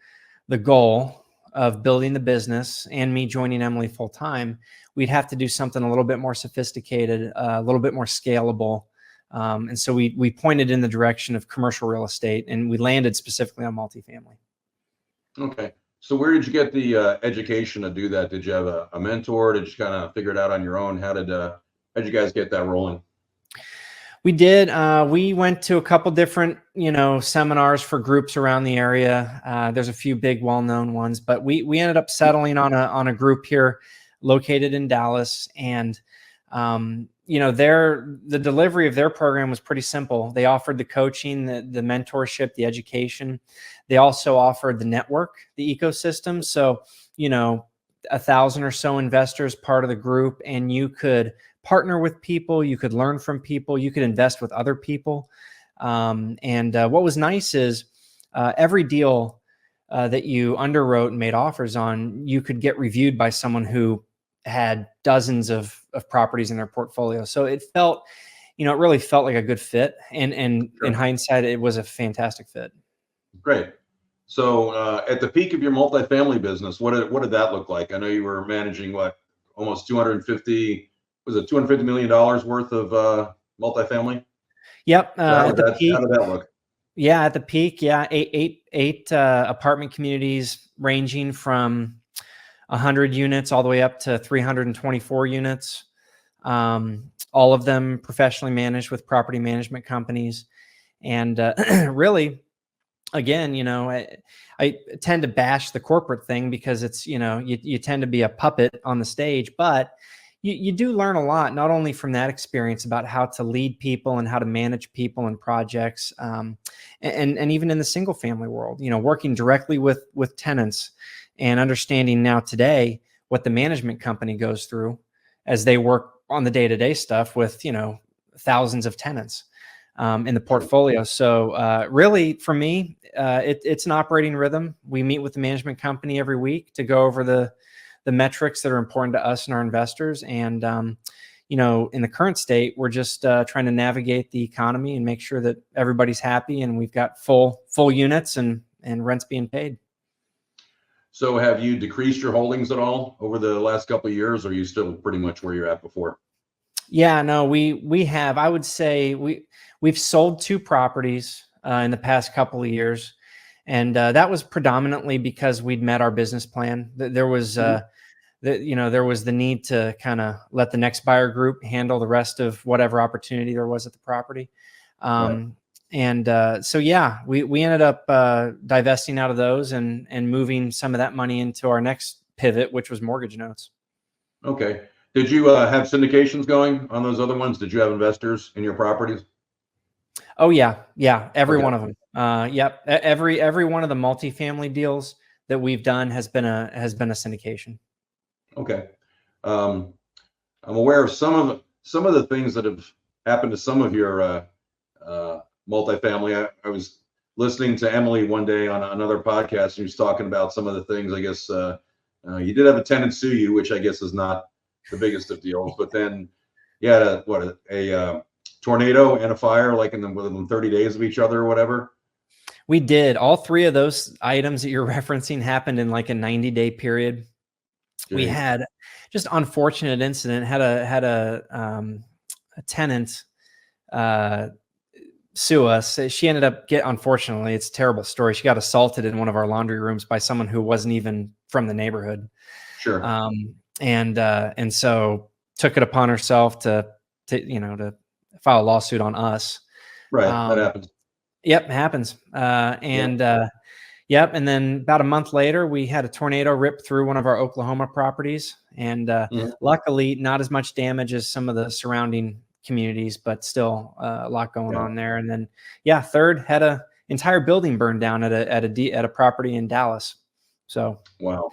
the goal of building the business and me joining Emily full time, we'd have to do something a little bit more sophisticated, a little bit more scalable. And so we pointed in the direction of commercial real estate, and we landed specifically on multifamily. Okay. So where did you get the education to do that? Did you have a mentor? Did you kind of figure it out on your own? How'd you guys get that rolling? We did. We went to a couple different, seminars for groups around the area. There's a few big, well-known ones, but we ended up settling on a group here located in Dallas. And, the delivery of their program was pretty simple. They offered the coaching, the mentorship, the education. They also offered the network, the ecosystem. So, 1,000 or so investors part of the group, and you could partner with people, you could learn from people, you could invest with other people. What was nice is every deal that you underwrote and made offers on, you could get reviewed by someone who had dozens of properties in their portfolio. So it felt, it really felt like a good fit. And sure. In hindsight, it was a fantastic fit. Great. So at the peak of your multifamily business, what did that look like? I know you were managing almost $250 million worth of multifamily? Yep. How did that look? Yeah, at the peak, eight apartment communities ranging from 100 units all the way up to 324 units. All of them professionally managed with property management companies. And really, again, I tend to bash the corporate thing because it's, you tend to be a puppet on the stage, but you do learn a lot, not only from that experience about how to lead people and how to manage people and projects, and even in the single family world, working directly with tenants and understanding now today what the management company goes through as they work on the day-to-day stuff with, thousands of tenants in the portfolio. So really for me, it's an operating rhythm. We meet with the management company every week to go over the metrics that are important to us and our investors. And, in the current state, we're just trying to navigate the economy and make sure that everybody's happy and we've got full units and rents being paid. So have you decreased your holdings at all over the last couple of years, or are you still pretty much where you're at before? Yeah, no, we have. I would say we've sold 2 properties in the past couple of years, and that was predominantly because we'd met our business plan. There was there was the need to kind of let the next buyer group handle the rest of whatever opportunity there was at the property. Right. So yeah, we ended up divesting out of those and moving some of that money into our next pivot, which was mortgage notes. Okay. Did you have syndications going on those other ones? Did you have investors in your properties? Oh yeah, every Okay. one of them. Yep, every one of the multifamily deals that we've done has been a syndication. Okay. Um, I'm aware of some of the things that have happened to some of your multifamily. I was listening to Emily one day on another podcast, and she was talking about some of the things. I guess you did have a tenant sue you, which I guess is not the biggest of deals, but then you had a tornado and a fire like within 30 days of each other or whatever. We did. All three of those items that you're referencing happened in like a 90-day period. Jeez. We had just unfortunate incident. Had a tenant sue us. She ended up unfortunately, it's a terrible story. She got assaulted in one of our laundry rooms by someone who wasn't even from the neighborhood. Sure. And so took it upon herself to file a lawsuit on us. Right. That happens. Yep, it happens. Yep. And then about a month later, we had a tornado rip through one of our Oklahoma properties. And luckily, not as much damage as some of the surrounding communities, but still a lot going on there. And then, third, had a entire building burned down at a property in Dallas. So wow.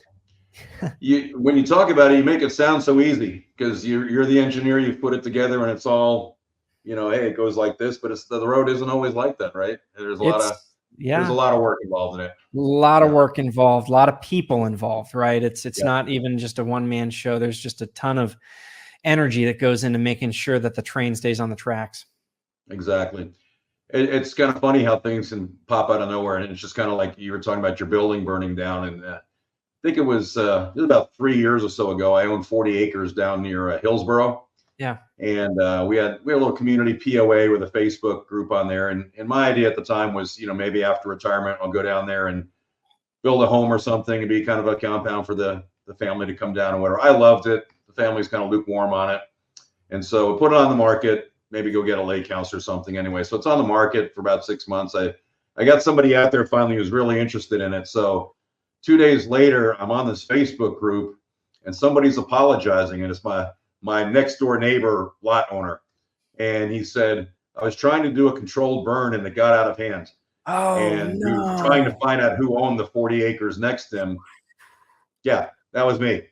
When you talk about it, you make it sound so easy because you're the engineer, you've put it together, and it's all, hey, it goes like this, but the road isn't always like that, right? There's a lot of work involved in it. A lot of work involved, a lot of people involved, right? It's not even just a one-man show. There's just a ton of energy that goes into making sure that the train stays on the tracks. Exactly. It's kind of funny how things can pop out of nowhere, and it's just kind of like you were talking about your building burning down. And I think it was about 3 years or so ago. I owned 40 acres down near Hillsboro. Yeah. And we had a little community POA with a Facebook group on there. And my idea at the time was, maybe after retirement, I'll go down there and build a home or something and be kind of a compound for the family to come down and whatever. I loved it. The family's kind of lukewarm on it. And so we put it on the market, maybe go get a lake house or something anyway. So it's on the market for about 6 months. I got somebody out there finally who's really interested in it. So 2 days later, I'm on this Facebook group and somebody's apologizing, and it's my next door neighbor lot owner. And he said, I was trying to do a controlled burn and it got out of hand. Oh, and he was trying to find out who owned the 40 acres next to him. Yeah, that was me.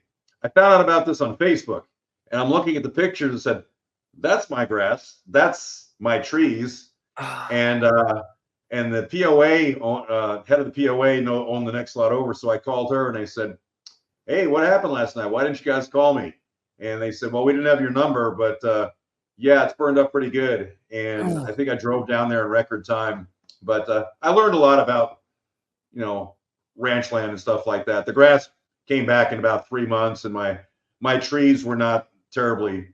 I found out about this on Facebook, and I'm looking at the pictures and said, that's my grass. That's my trees. And the POA, head of the POA owned the next lot over. So I called her and I said, hey, what happened last night? Why didn't you guys call me? And they said, well, we didn't have your number, but it's burned up pretty good. And I think I drove down there in record time. But I learned a lot about, ranch land and stuff like that. The grass came back in about 3 months, and my trees were not terribly,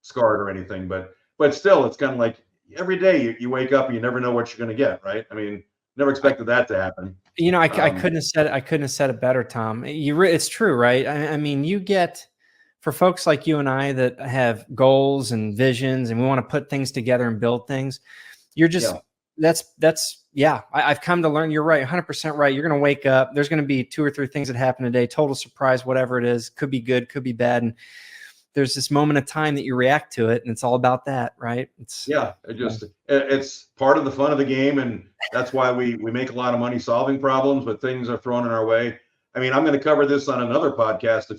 scarred or anything. But still, it's kind of like every day you wake up and you never know what you're going to get, right? I mean, never expected that to happen. I couldn't have said it better, Tom. It's true, right? I mean, you get. For folks like you and I that have goals and visions and we want to put things together and build things, you're just, I've come to learn, you're right, 100% right. You're going to wake up, there's going to be 2 or 3 things that happen today, total surprise, whatever it is, could be good, could be bad. And there's this moment of time that you react to it, and it's all about that, right? It's part of the fun of the game. And that's why we make a lot of money solving problems, but things are thrown in our way. I mean, I'm going to cover this on another podcast a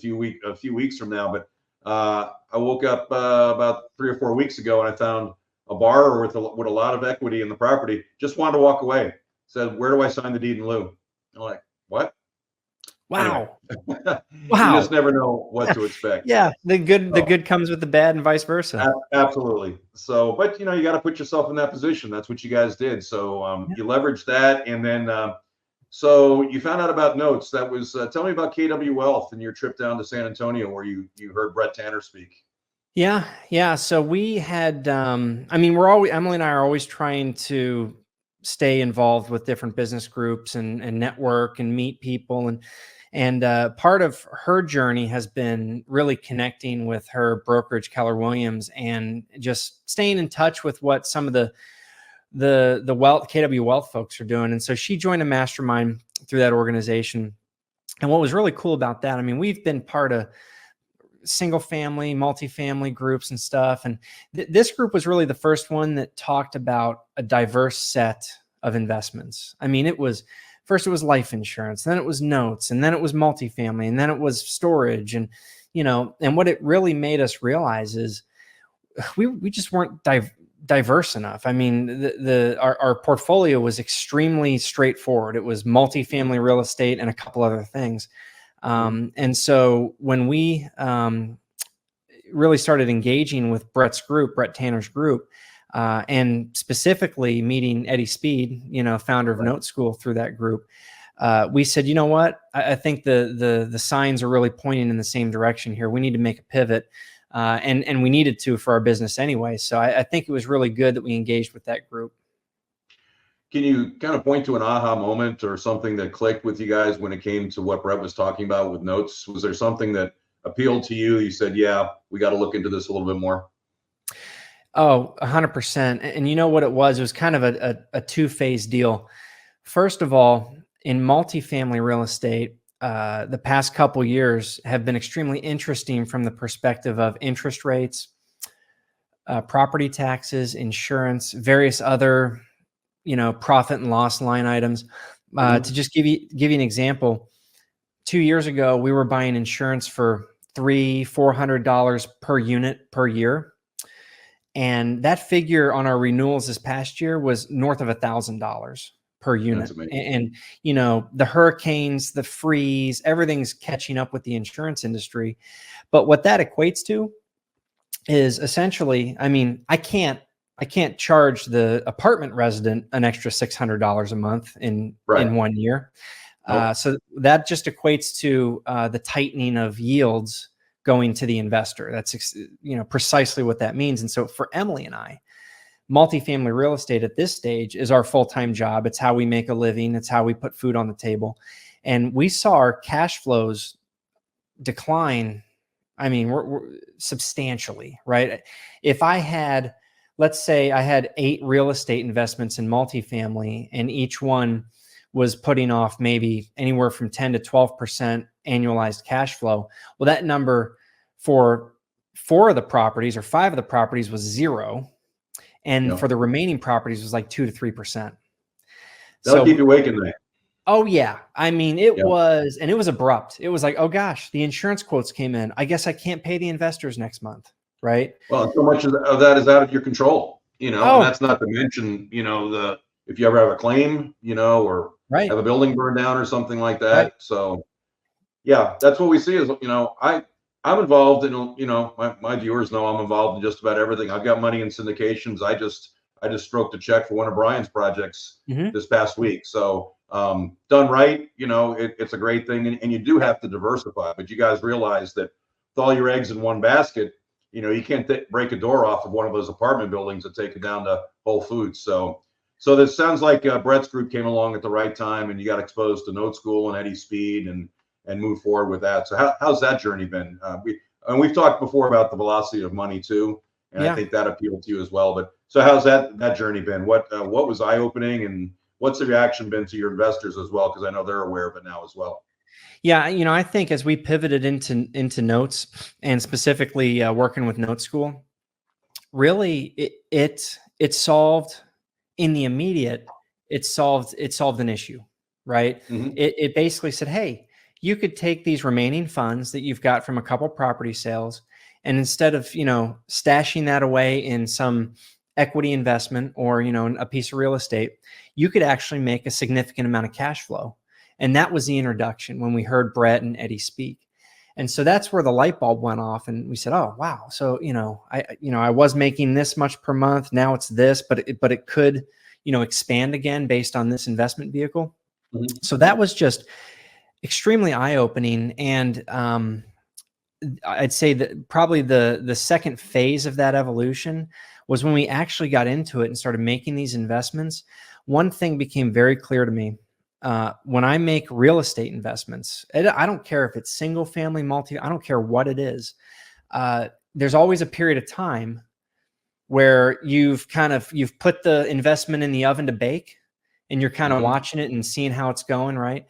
few weeks from now, but I woke up about 3 or 4 weeks ago and I found a borrower with a lot of equity in the property, just wanted to walk away. Said, where do I sign the deed in lieu? I'm like, what? Wow. Anyway. Wow. You just never know what to expect. Yeah. The good comes with the bad and vice versa. Absolutely. So, but you got to put yourself in that position. That's what you guys did. So you leveraged that. And then, so you found out about notes. That was, tell me about KW Wealth and your trip down to San Antonio where you heard Brett Tanner speak. Yeah. So we had, Emily and I are always trying to stay involved with different business groups and network and meet people. And part of her journey has been really connecting with her brokerage, Keller Williams, and just staying in touch with what some of the wealth KW Wealth folks are doing. And so she joined a mastermind through that organization. And what was really cool about that, I mean, we've been part of single family, multifamily groups and stuff. And this group was really the first one that talked about a diverse set of investments. I mean, first it was life insurance, then it was notes, and then it was multifamily, and then it was storage. And, and what it really made us realize is we just weren't diverse enough. I mean, our portfolio was extremely straightforward. It was multifamily real estate and a couple other things. And so when we really started engaging with Brett Tanner's group, and specifically meeting Eddie Speed, founder of Note School, through that group, we said, you know what? I think the signs are really pointing in the same direction here. We need to make a pivot, and we needed to for our business anyway. So I think it was really good that we engaged with that group. Can you kind of point to an aha moment or something that clicked with you guys when it came to what Brett was talking about with notes? Was there something that appealed to you? You said, yeah, we got to look into this a little bit more. Oh, 100%. And you know what it was? It was kind of a two-phase deal. First of all, in multifamily real estate, the past couple years have been extremely interesting from the perspective of interest rates, property taxes, insurance, various other profit and loss line items. To just give you an example, 2 years ago, we were buying insurance for $300-400 per unit per year. And that figure on our renewals this past year was north of $1,000 per unit. And, the hurricanes, the freeze, everything's catching up with the insurance industry. But what that equates to is essentially, I mean, I can't charge the apartment resident an extra $600 a month in 1 year. Nope. So that just equates to the tightening of yields going to the investor. That's precisely what that means. And so for Emily and I, multifamily real estate at this stage is our full-time job. It's how we make a living. It's how we put food on the table. And we saw our cash flows decline. I mean, we're substantially, right? If I had, let's say I had 8 real estate investments in multifamily, and each one was putting off maybe anywhere from 10 to 12% annualized cash flow. Well, that number for 4 of the properties or 5 of the properties was 0. And for the remaining properties was like 2 to 3%. That'll keep you awake at night. Oh yeah. I mean, it was, and it was abrupt. It was like, oh gosh, the insurance quotes came in. I guess I can't pay the investors next month. Right. Well, so much of that is out of your control, and that's not to mention, if you ever have a claim, or have a building burned down or something like that. Right. So yeah, that's what we see is, I'm involved in, my viewers know I'm involved in just about everything. I've got money in syndications. I just stroked a check for one of Brian's projects this past week. So done right, it's a great thing. And you do have to diversify, but you guys realize that with all your eggs in one basket, you can't break a door off of one of those apartment buildings and take it down to Whole Foods. So this sounds like Brett's group came along at the right time, and you got exposed to Note School and Eddie Speed and move forward with that. So how's that journey been? We've talked before about the velocity of money too, and I think that appealed to you as well. But so how's that journey been? What was eye-opening, and what's the reaction been to your investors as well? Because I know they're aware of it now as well. Yeah, I think as we pivoted into notes, and specifically working with Note School, really it solved in the immediate. It solved an issue, right? It basically said, hey, you could take these remaining funds that you've got from a couple property sales, and instead of stashing that away in some equity investment or a piece of real estate, you could actually make a significant amount of cash flow. And that was the introduction when we heard Brett and Eddie speak. And so that's where the light bulb went off, and we said, oh, wow. So, I was making this much per month. Now it's this, but it could, expand again based on this investment vehicle. So that was just extremely eye-opening. And I'd say that probably the second phase of that evolution was when we actually got into it and started making these investments. One thing became very clear to me. when I make real estate investments, I don't care if it's single family, I don't care what it is. There's always a period of time where you've put the investment in the oven to bake, and you're kind of watching it and seeing how it's going, right?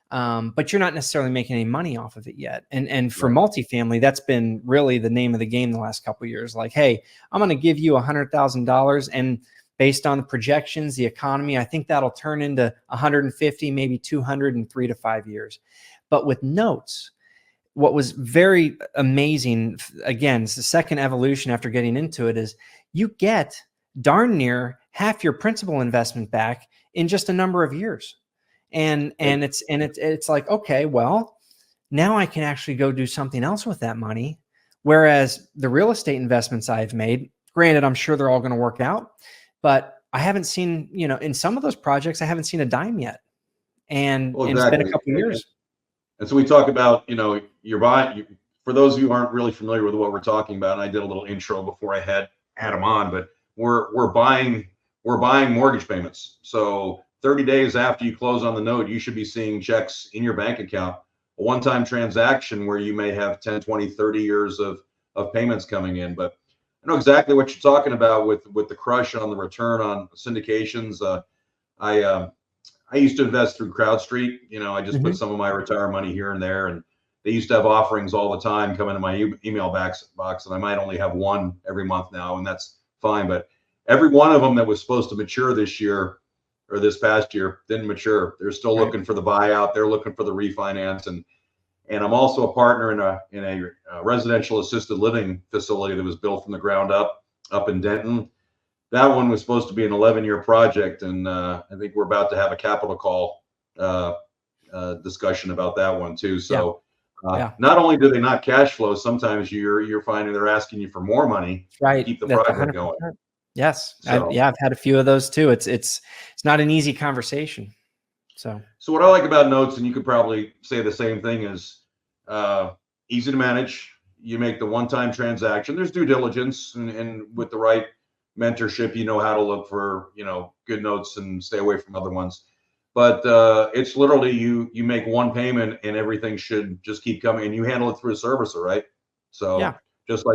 But you're not necessarily making any money off of it yet. And for multifamily, that's been really the name of the game the last couple of years. Like, hey, I'm going to give you $100,000, and based on the projections, the economy, I think that'll turn into 150, maybe 200 in 3 to 5 years. But with notes, what was very amazing, again, it's the second evolution after getting into it, is you get darn near half your principal investment back in just a number of years. And it's like, okay, well, now I can actually go do something else with that money. Whereas the real estate investments I've made, granted, I'm sure they're all going to work out, but I haven't seen, in some of those projects, I haven't seen a dime yet. And it's been a couple of years. And so we talk about, you're buying, for those of you who aren't really familiar with what we're talking about, and I did a little intro before I had them on, but we're buying mortgage payments. So 30 days after you close on the note, you should be seeing checks in your bank account, a one-time transaction where you may have 10, 20, 30 years of payments coming in. But I know exactly what you're talking about with the crush on the return on syndications. I used to invest through CrowdStreet. I just put some of my retirement money here and there, and they used to have offerings all the time come into my email box, and I might only have one every month now, and that's fine. But every one of them that was supposed to mature this year or this past year didn't mature. They're still looking for the buyout. They're looking for the refinance, and I'm also a partner in a residential assisted living facility that was built from the ground up in Denton. That one was supposed to be an 11-year project, and I think we're about to have a capital call discussion about that one too. So not only do they not cash flow, sometimes you're finding they're asking you for more money to keep the project going. Yes, so, I've had a few of those too. It's not an easy conversation. So what I like about notes, and you could probably say the same thing, is easy to manage. You make the one-time transaction. There's due diligence, and with the right mentorship, how to look for good notes and stay away from other ones. But it's literally you make one payment and everything should just keep coming, and you handle it through a servicer, right? So just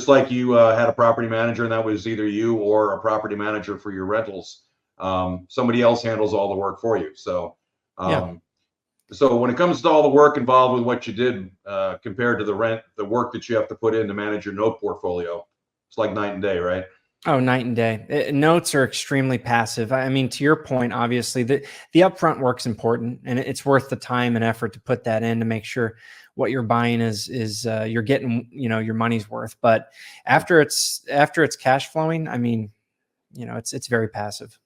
like you had a property manager, and that was either you or a property manager for your rentals. Somebody else handles all the work for you. So so when it comes to all the work involved with what you did compared to the work that you have to put in to manage your note portfolio, it's like night and day, right? Oh, night and day. Notes are extremely passive. I mean, to your point, obviously, the upfront work's important, and it's worth the time and effort to put that in to make sure what you're buying is you're getting your money's worth. But after it's cash flowing, I mean, it's very passive.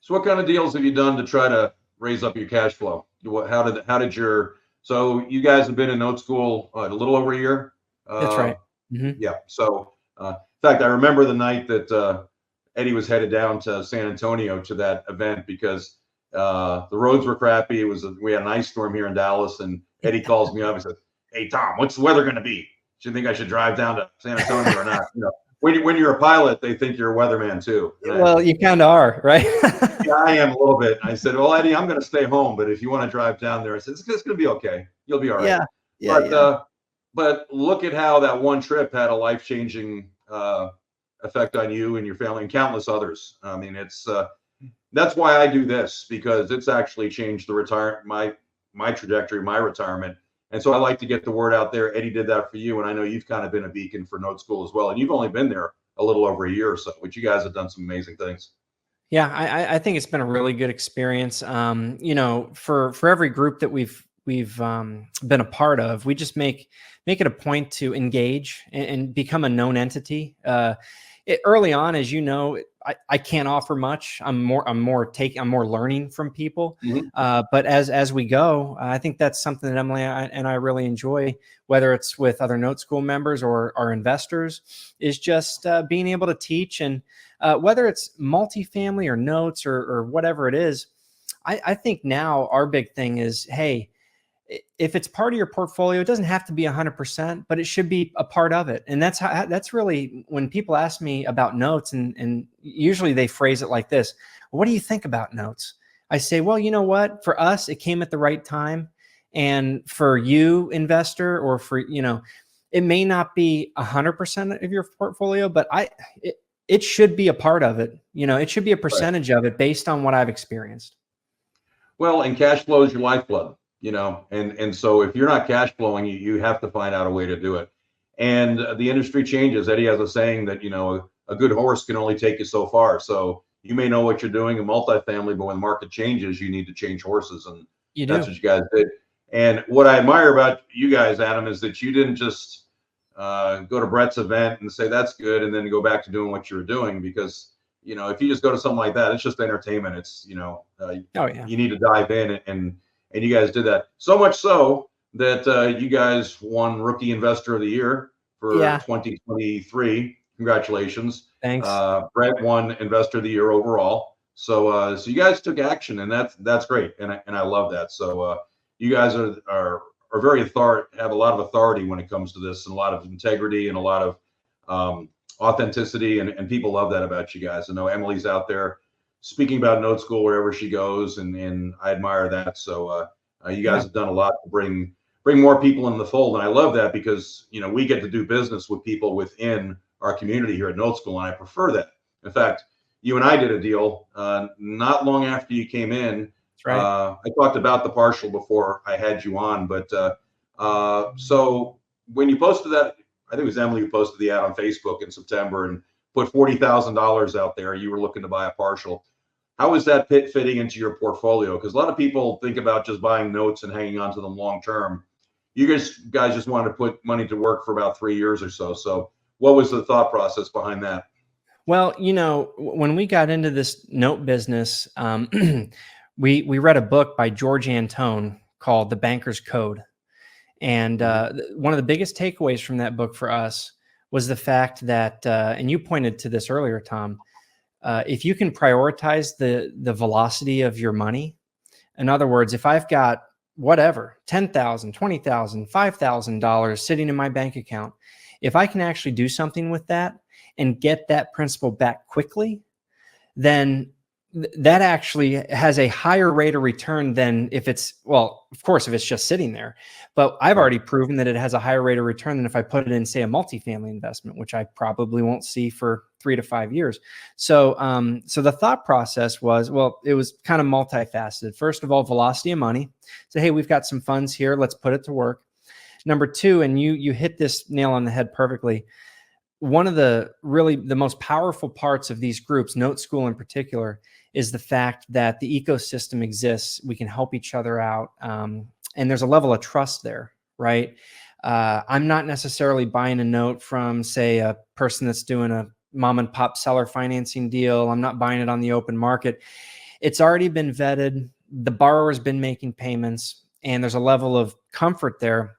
So what kind of deals have you done to try to raise up your cash flow? So you guys have been in note school a little over a year? That's right. Yeah. So in fact, I remember the night that Eddie was headed down to San Antonio to that event because the roads were crappy. We had an ice storm here in Dallas, and Eddie calls me up and says, "Hey Tom, what's the weather going to be? Do you think I should drive down to San Antonio or not?" When you're a pilot, they think you're a weatherman too. Well, you kind of are, right? Yeah, I am a little bit. I said, "Well, Eddie, I'm going to stay home, but if you want to drive down there," I said, "It's going to be okay. You'll be all right." But look at how that one trip had a life-changing effect on you and your family and countless others. I mean, that's why I do this, because it's actually changed my trajectory, my retirement. And so I like to get the word out there. Eddie did that for you, and I know you've kind of been a beacon for Note School as well. And you've only been there a little over a year or so, but you guys have done some amazing things. Yeah, I think it's been a really good experience. For every group that we've been a part of, we just make it a point to engage and become a known entity. Early on, as you know, I can't offer much. I'm more learning from people. But as we go, I think that's something that Emily and I really enjoy, whether it's with other Note School members or our investors, is just being able to teach. And whether it's multifamily or notes or whatever it is, I think now our big thing is, hey, if it's part of your portfolio, it doesn't have to be 100%, but it should be a part of it. And that's really when people ask me about notes, and usually they phrase it like this: "What do you think about notes?" I say, well, you know what? For us, it came at the right time. And for you, investor, or for, it may not be 100% of your portfolio, but it should be a part of it. It should be a percentage of it based on what I've experienced. Well, and cash flow is your lifeblood, and so if you're not cash flowing, you have to find out a way to do it. And the industry changes. Eddie has a saying that, a good horse can only take you so far. So you may know what you're doing in multifamily, but when the market changes, you need to change horses. And that's what you guys did. And what I admire about you guys, Adam, is that you didn't just go to Brett's event and say, that's good, and then go back to doing what you were doing. Because, if you just go to something like that, it's just entertainment. It's, you need to dive in, and you guys did that. So much so that you guys won Rookie Investor of the Year for 2023. Congratulations. Thanks. Brett won Investor of the Year overall. So you guys took action, and that's great. And I love that. So you guys are very have a lot of authority when it comes to this, and a lot of integrity and a lot of authenticity, and people love that about you guys. I know Emily's out there speaking about Note School wherever she goes, and I admire that. So you guys have done a lot to bring more people in the fold, and I love that because we get to do business with people within our community here at Note School, and I prefer that. In fact, you and I did a deal not long after you came in. That's right. I talked about the partial before I had you on, but so when you posted that, I think it was Emily who posted the ad on Facebook in September and put $40,000 out there. You were looking to buy a partial. How is that fitting into your portfolio? Because a lot of people think about just buying notes and hanging on to them long term. You guys just wanted to put money to work for about 3 years or so. So what was the thought process behind that? Well, when we got into this note business, we read a book by George Antone called The Banker's Code. And one of the biggest takeaways from that book for us was the fact that, and you pointed to this earlier, Tom, if you can prioritize the velocity of your money, in other words, if I've got whatever, $10,000, $20,000, $5,000 sitting in my bank account, if I can actually do something with that and get that principal back quickly, then that actually has a higher rate of return than if it's, well, of course, if it's just sitting there. But I've already proven that it has a higher rate of return than if I put it in, say, a multifamily investment, which I probably won't see for 3 to 5 years. So the thought process was, well, it was kind of multifaceted. First of all, velocity of money. So, hey, we've got some funds here. Let's put it to work. Number two, and you hit this nail on the head perfectly. One of the most powerful parts of these groups, Note School in particular, is the fact that the ecosystem exists. We can help each other out. And there's a level of trust there, right? I'm not necessarily buying a note from, say, a person that's doing a mom and pop seller financing deal. I'm not buying it on the open market. It's already been vetted. The borrower's been making payments, and there's a level of comfort there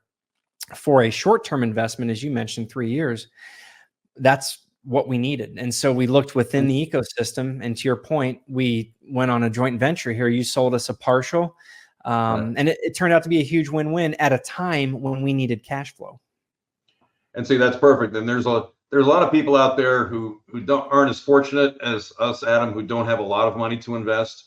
for a short-term investment, as you mentioned, 3 years. That's what we needed. And so we looked within the ecosystem. And to your point, we went on a joint venture here. You sold us a partial. And it turned out to be a huge win-win at a time when we needed cash flow. And see, that's perfect. And there's a lot of people out there who aren't as fortunate as us, Adam, who don't have a lot of money to invest.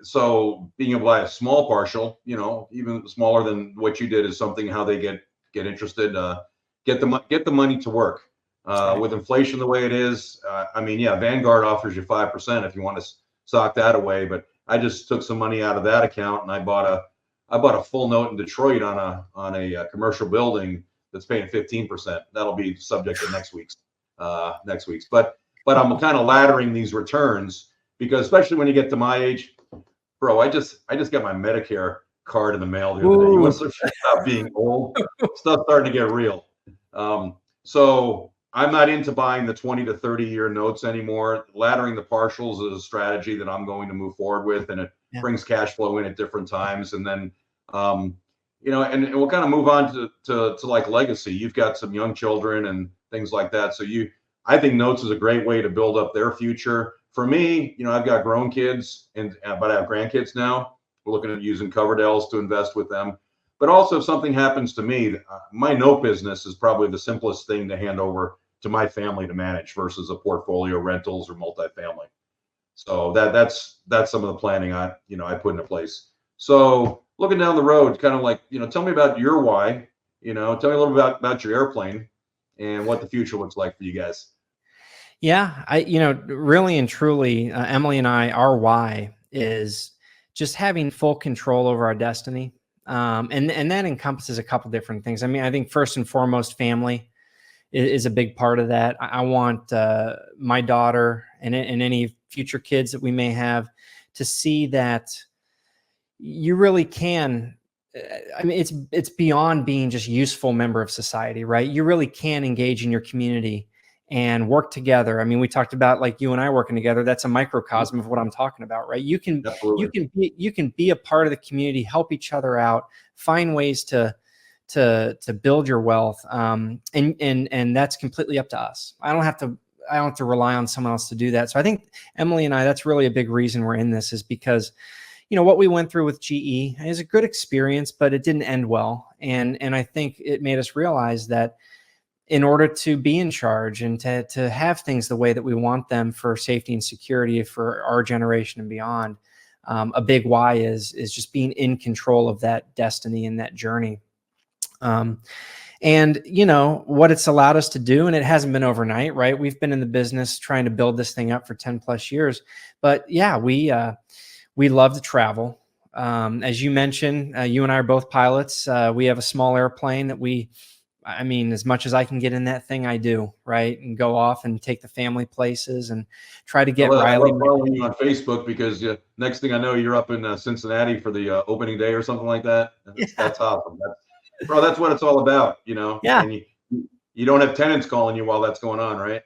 So being able to buy a small partial, even smaller than what you did, is something how they get interested, get the money to work. With inflation the way it is, Vanguard offers you 5% if you want to sock that away. But I just took some money out of that account and I bought a full note in Detroit on a commercial building that's paying 15%. That'll be subject to next week's. But I'm kind of laddering these returns because, especially when you get to my age, bro, I just got my Medicare card in the mail the other day. You want to stop being old? Stuff's starting to get real. So I'm not into buying the 20 to 30 year notes anymore. Laddering the partials is a strategy that I'm going to move forward with, and it brings cash flow in at different times. And then, and we'll kind of move on to like legacy. You've got some young children and things like that. So I think notes is a great way to build up their future. For me, I've got grown kids but I have grandkids now. We're looking at using Coverdell's to invest with them. But also, if something happens to me, my note business is probably the simplest thing to hand over to my family to manage versus a portfolio, rentals, or multifamily. So that's some of the planning I put into place. So looking down the road, kind of like, tell me about your why. Tell me a little bit about your airplane and what the future looks like for you guys. Yeah, really and truly, Emily and our why is just having full control over our destiny. And that encompasses a couple different things. I mean, I think first and foremost, family is a big part of that. I want my daughter and any future kids that we may have to see that you really can. I mean, it's beyond being just useful member of society, right? You really can engage in your community and work together. I mean, we talked about like you and I working together. That's a microcosm of what I'm talking about, right? You can be a part of the community, help each other out, find ways to build your wealth, and that's completely up to us. I don't have to rely on someone else to do that. So I think Emily and I, that's really a big reason we're in this, is because what we went through with GE is a good experience, but it didn't end well. And I think it made us realize that in order to be in charge and to have things the way that we want them for safety and security for our generation and beyond, a big why is just being in control of that destiny and that journey. And what it's allowed us to do, and it hasn't been overnight, right? We've been in the business trying to build this thing up for 10 plus years, but yeah, we love to travel. As you mentioned, you and I are both pilots. We have a small airplane that as much as I can get in that thing, I do, right? And go off and take the family places and try to get Riley. I love following you on Facebook because next thing I know, you're up in Cincinnati for the opening day or something like that. That's awesome. That's what it's all about, Yeah. And you don't have tenants calling you while that's going on, right?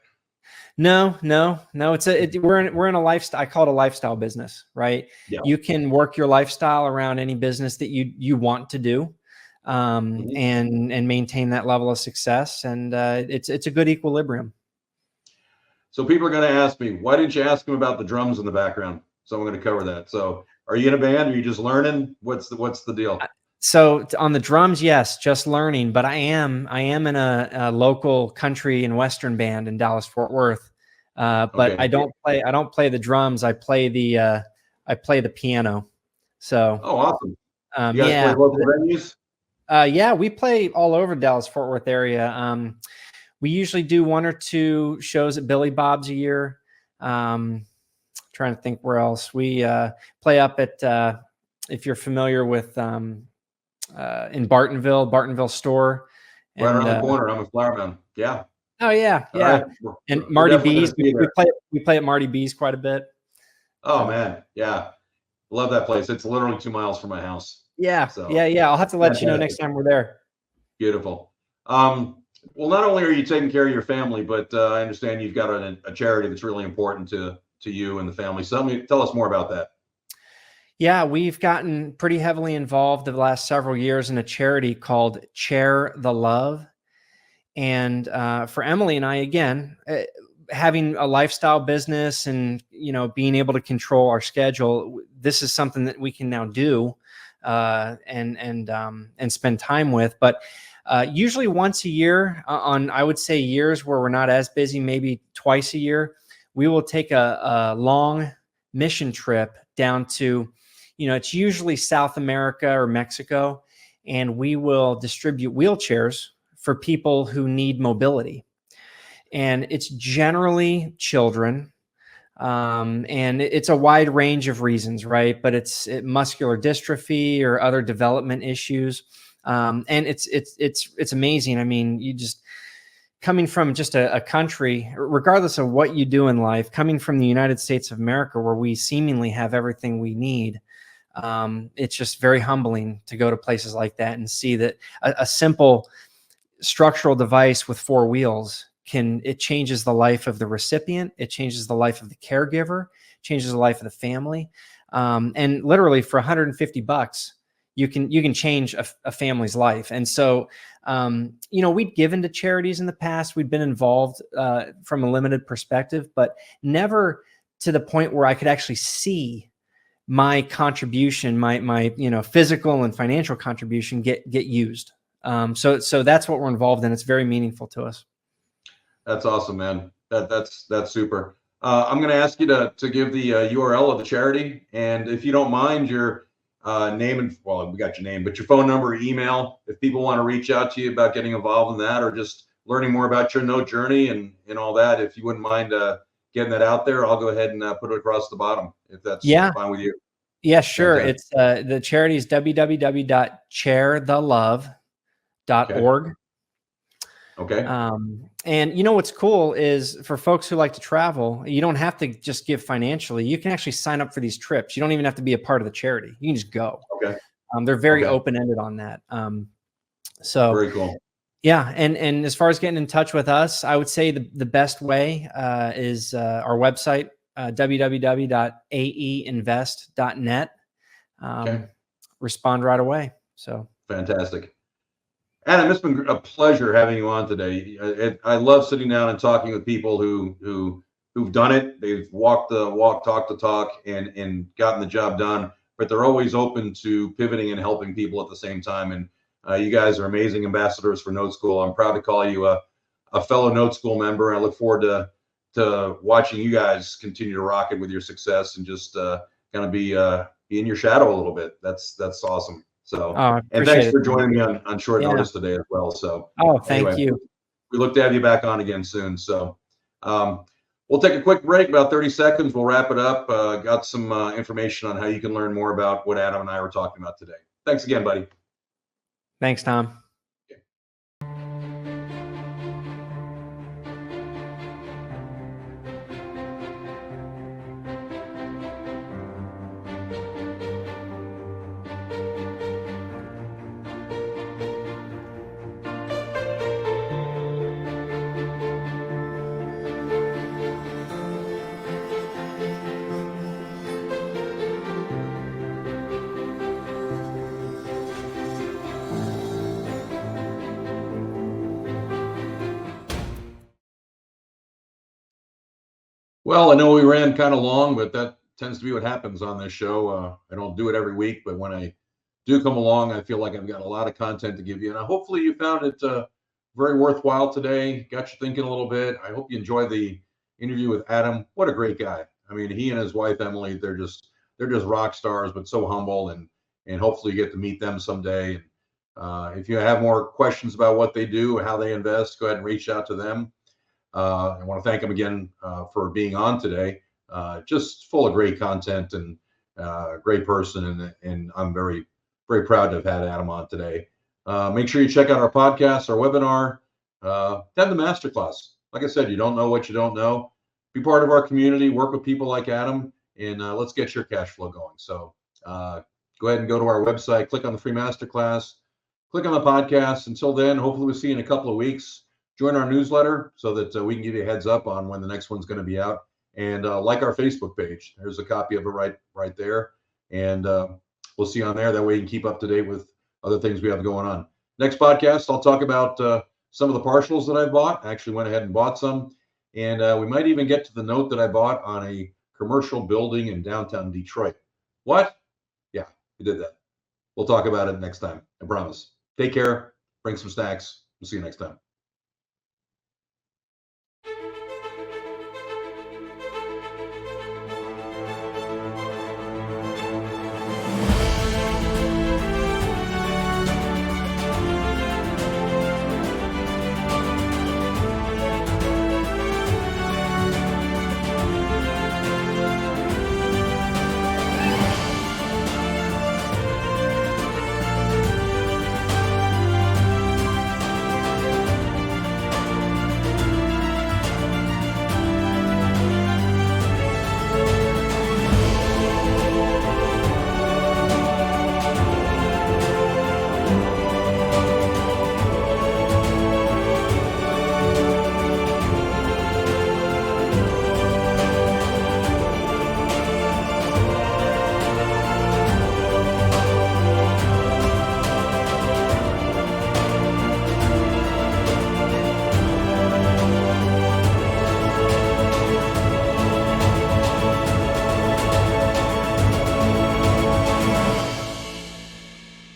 No. We're in a lifestyle. I call it a lifestyle business, right? Yeah. You can work your lifestyle around any business that you want to do, and maintain that level of success. And it's a good equilibrium. So people are going to ask me, why didn't you ask him about the drums in the background? So I'm going to cover that. So are you in a band? Are you just learning? What's the deal? So on the drums, yes, just learning, but I am in a local country and Western band in Dallas, Fort Worth. But okay. I don't play the drums. I play the piano. So. Oh, awesome. You guys play local venues? Yeah, we play all over Dallas, Fort Worth area. We usually do 1 or 2 shows at Billy Bob's a year. Trying to think where else. We play up at, if you're familiar with, in Bartonville store. Right around the corner. I'm a Flowerman. Yeah. Oh yeah. Yeah. Right. And Marty B's. We play at Marty B's quite a bit. Oh man. Yeah. Love that place. It's literally 2 miles from my house. Yeah. So, yeah. I'll have to let you know next time we're there. Beautiful. Well, not only are you taking care of your family, but I understand you've got a charity that's really important to you and the family. So tell us more about that. Yeah, we've gotten pretty heavily involved the last several years in a charity called Share the Love. And for Emily and I, again, having a lifestyle business and, being able to control our schedule, this is something that we can now do and spend time with. But usually once a year, on I would say years where we're not as busy, maybe twice a year, we will take a long mission trip down to, it's usually South America or Mexico, and we will distribute wheelchairs for people who need mobility. And it's generally children, and it's a wide range of reasons, right? But it's muscular dystrophy or other development issues. And it's amazing. I mean, you just coming from just a country, regardless of what you do in life, coming from the United States of America, where we seemingly have everything we need. It's just very humbling to go to places like that and see that a simple structural device with 4 wheels it changes the life of the recipient. It changes the life of the caregiver, changes the life of the family. And literally for $150, you can change a family's life. And so, we'd given to charities in the past. We'd been involved from a limited perspective, but never to the point where I could actually see my contribution, my physical and financial contribution get used. So that's what we're involved in. It's very meaningful to us. That's awesome, man. That's super. I'm going to ask you to give the URL of the charity, and if you don't mind, your name and, well, we got your name, but your phone number, email, if people want to reach out to you about getting involved in that or just learning more about your note journey and all that, if you wouldn't mind getting that out there, I'll go ahead and put it across the bottom if that's fine with you. Yeah, sure. Fantastic. It's the charity is www.chairthelove.org. Okay. And you know what's cool is for folks who like to travel, you don't have to just give financially. You can actually sign up for these trips. You don't even have to be a part of the charity. You can just go. Okay. They're very open-ended on that. So very cool. Yeah, and as far as getting in touch with us, I would say the best way is our website, www.aeinvest.net. Respond right away. So fantastic. Adam, it's been a pleasure having you on today. I love sitting down and talking with people who've done it. They've walked the walk, talked the talk, and gotten the job done. But they're always open to pivoting and helping people at the same time. And you guys are amazing ambassadors for Note School. I'm proud to call you a fellow Note School member. I look forward to watching you guys continue to rock it with your success and just kind of be in your shadow a little bit. That's awesome. So, and thanks for joining me on short notice today as well. So, thank you. We look to have you back on again soon. So, we'll take a quick break, about 30 seconds. We'll wrap it up. Got some information on how you can learn more about what Adam and I were talking about today. Thanks again, buddy. Thanks, Tom. Well, I know we ran kind of long, but that tends to be what happens on this show. I don't do it every week, but when I do come along, I feel like I've got a lot of content to give you. And hopefully you found it very worthwhile today, got you thinking a little bit. I hope you enjoyed the interview with Adam. What a great guy. I mean, he and his wife, Emily, they're just rock stars, but so humble. And hopefully you get to meet them someday. If you have more questions about what they do, how they invest, go ahead and reach out to them. I want to thank him again for being on today. Just full of great content and great person. And I'm very, very proud to have had Adam on today. Make sure you check out our podcast, our webinar, attend the masterclass. Like I said, you don't know what you don't know. Be part of our community, work with people like Adam, and let's get your cash flow going. So go ahead and go to our website, click on the free masterclass, click on the podcast. Until then, hopefully we'll see you in a couple of weeks. Join our newsletter so that we can give you a heads up on when the next one's going to be out. And like our Facebook page. There's a copy of it right there. And we'll see you on there. That way you can keep up to date with other things we have going on. Next podcast, I'll talk about some of the partials that I bought. I actually went ahead and bought some. And we might even get to the note that I bought on a commercial building in downtown Detroit. What? Yeah, we did that. We'll talk about it next time. I promise. Take care. Bring some snacks. We'll see you next time.